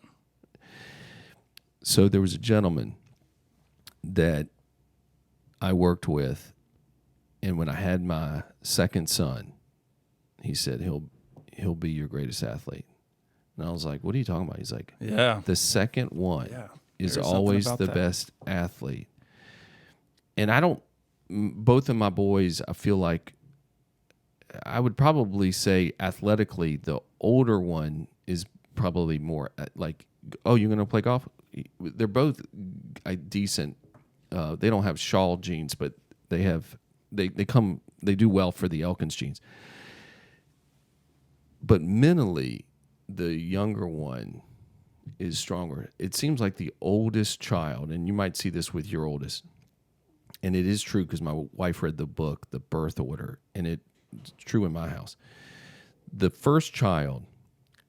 So there was a gentleman that I worked with, and when I had my second son, he said he'll be your greatest athlete. And I was like, what are you talking about? He's like, yeah, the second one is There's always something the about that. best athlete. And both of my boys, I feel like I would probably say athletically, the older one is probably more like, oh, you're going to play golf? They're both decent. They don't have Shaw genes, but they do well for the Elkins genes. But mentally, the younger one is stronger. It seems like the oldest child, and you might see this with your oldest, and it is true because my wife read the book, The Birth Order, and it's true in my house. The first child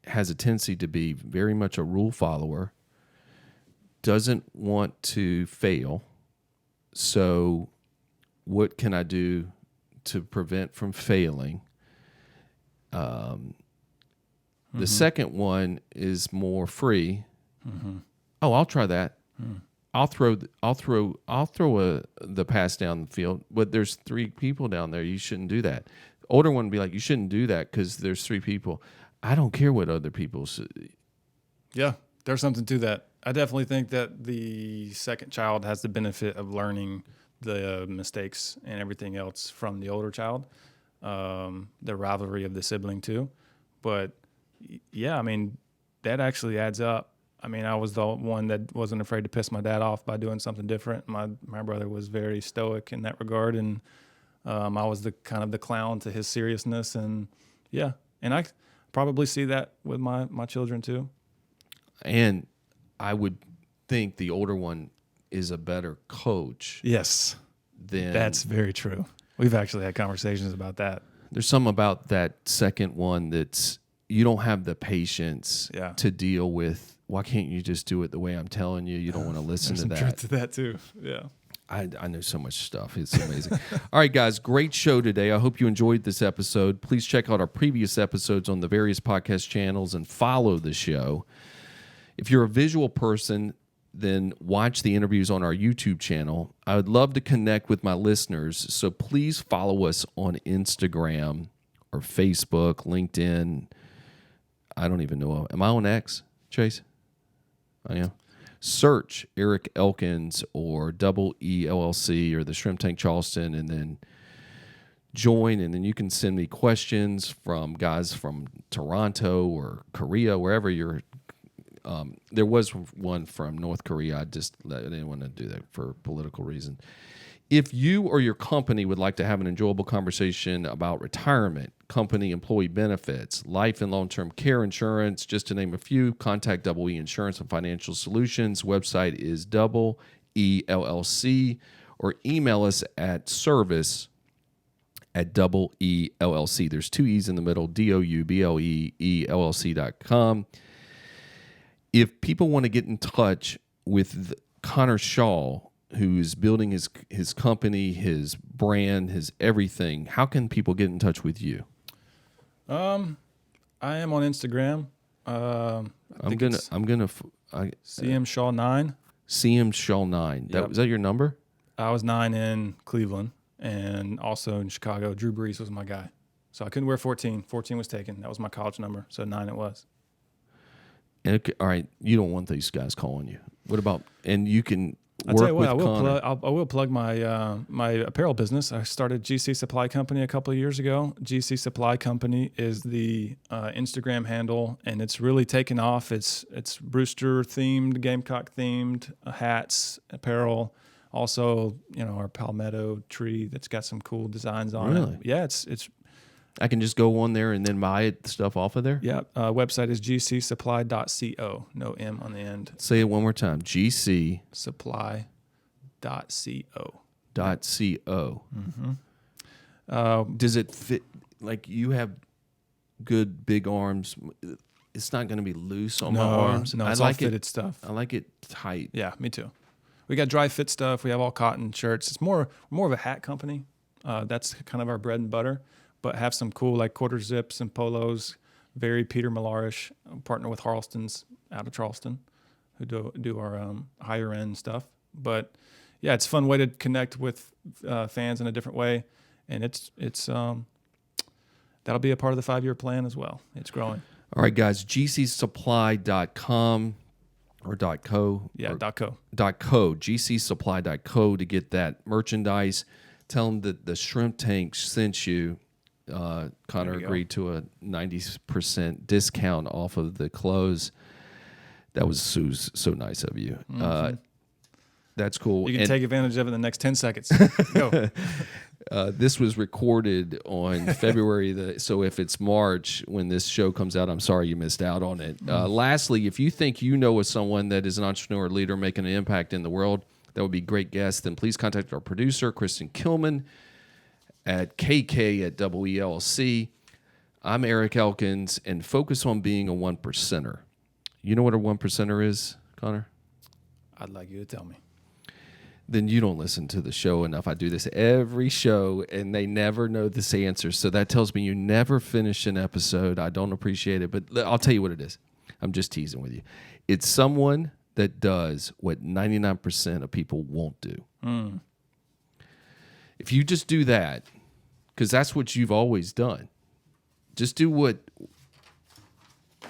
has a tendency to be very much a rule follower, doesn't want to fail. So what can I do to prevent from failing? The second one is more free. Mm-hmm. Oh, I'll try that. I'll throw the pass down the field, but there's 3 people down there. You shouldn't do that. Older one would be like, you shouldn't do that because there's 3 people. I don't care what other people say. Yeah, there's something to that. I definitely think that the second child has the benefit of learning the mistakes and everything else from the older child, the rivalry of the sibling too. But yeah, I mean, that actually adds up. I mean, I was the one that wasn't afraid to piss my dad off by doing something different. My brother was very stoic in that regard, and I was the kind of the clown to his seriousness. And yeah, and I probably see that with my children too. And I would think the older one is a better coach. Yes, that's very true. We've actually had conversations about that. There's something about that second one that's you don't have the patience to deal with. Why can't you just do it the way I'm telling you? You don't want to listen to that. Truth to that too. Yeah. I know so much stuff. It's amazing. All right, guys, great show today. I hope you enjoyed this episode. Please check out our previous episodes on the various podcast channels and follow the show. If you're a visual person, then watch the interviews on our YouTube channel. I would love to connect with my listeners, so please follow us on Instagram or Facebook, LinkedIn. I don't even know. Am I on X, Chase? I am. Search Eric Elkins or Double E LLC or the Shrimp Tank Charleston, and then join. And then you can send me questions from guys from Toronto or Korea, wherever you're. There was one from North Korea. I didn't want to do that for political reasons. If you or your company would like to have an enjoyable conversation about retirement, company employee benefits, life and long-term care insurance, just to name a few, contact Double E Insurance and Financial Solutions. Website is Double E LLC, or email us at service@double-E-LLC. There's 2 E's in the middle, DOUBLEELLC.com. If people want to get in touch with Connor Shaw, who's building his company, his brand, his everything, how can people get in touch with you? I am on Instagram. I'm gonna CM Shaw 9. CM Shaw 9. Yep. Was that your number? I was 9 in Cleveland and also in Chicago. Drew Brees was my guy. So I couldn't wear 14. 14 was taken. That was my college number. So 9 it was. And okay, all right, you don't want these guys calling you. What about, and you can I'll work tell you what, with Connor. I will plug my my apparel business. I started GC Supply Company a couple of years ago. GC Supply Company is the Instagram handle, and it's really taken off. It's Brewster themed, Gamecock themed, hats, apparel. Also, our palmetto tree that's got some cool designs on Really? it. Yeah, it's. I can just go on there and then buy stuff off of there? Yeah, website is gcsupply.co. No M on the end. Say it one more time. Supply.co. .co. Mm-hmm. Does it fit? Like, you have good big arms. It's not going to be loose on my arms. No, I it's like all fitted stuff. I like it tight. Yeah, me too. We got dry fit stuff. We have all cotton shirts. It's more of a hat company. That's kind of our bread and butter. But have some cool like quarter zips and polos. Very Peter Millarish. Partner with Harleston's out of Charleston, who do our higher end stuff. But yeah, it's a fun way to connect with fans in a different way, and it's that'll be a part of the 5-year plan as well. It's growing. All right, guys, gcsupply.com or .co. Yeah, or .co. .co, gcsupply.co to get that merchandise. Tell them that the Shrimp Tank sent you. Connor agreed to a 90% discount off of the clothes. That was so nice of you. Mm-hmm. That's cool. You can take advantage of it in the next 10 seconds. Go. This was recorded on February. So if it's March when this show comes out, I'm sorry you missed out on it. Lastly, if you think you know of someone that is an entrepreneur leader making an impact in the world, that would be a great guest, then please contact our producer, Kristen Kilman, at KK@EELC. I'm Eric Elkins, and focus on being a 1%er. You know what a 1%er is, Connor? I'd like you to tell me. Then you don't listen to the show enough. I do this every show, and they never know this answer. So that tells me you never finish an episode. I don't appreciate it, but I'll tell you what it is. I'm just teasing with you. It's someone that does what 99% of people won't do. If you just do that, because that's what you've always done, just do what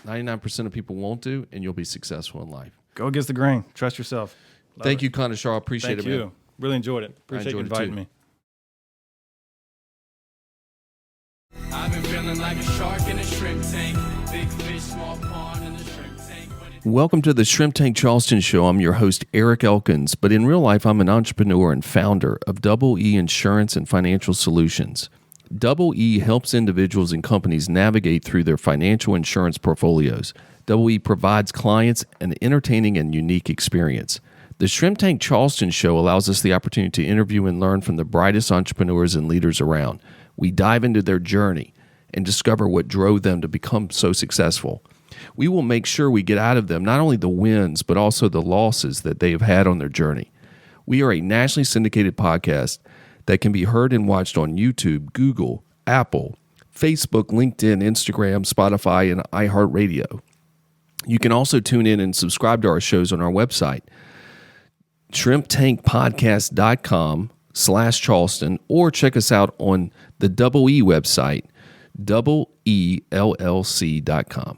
99% of people won't do, and you'll be successful in life. Go against the grain. Trust yourself. Thank you, Connor Shaw. Appreciate Thank it, you. man. Really enjoyed it. Appreciate you enjoyed it, inviting too. me. I've been feeling like a shark in a shrimp tank. Big fish, small pond in the shrimp tank. Welcome to the Shrimp Tank Charleston Show. I'm your host, Eric Elkins, but in real life, I'm an entrepreneur and founder of Double E Insurance and Financial Solutions. Double E helps individuals and companies navigate through their financial insurance portfolios. Double E provides clients an entertaining and unique experience. The Shrimp Tank Charleston Show allows us the opportunity to interview and learn from the brightest entrepreneurs and leaders around. We dive into their journey and discover what drove them to become so successful. We will make sure we get out of them not only the wins, but also the losses that they have had on their journey. We are a nationally syndicated podcast that can be heard and watched on YouTube, Google, Apple, Facebook, LinkedIn, Instagram, Spotify, and iHeartRadio. You can also tune in and subscribe to our shows on our website, shrimptankpodcast.com/Charleston, or check us out on the Double E website, double-ELLC.com.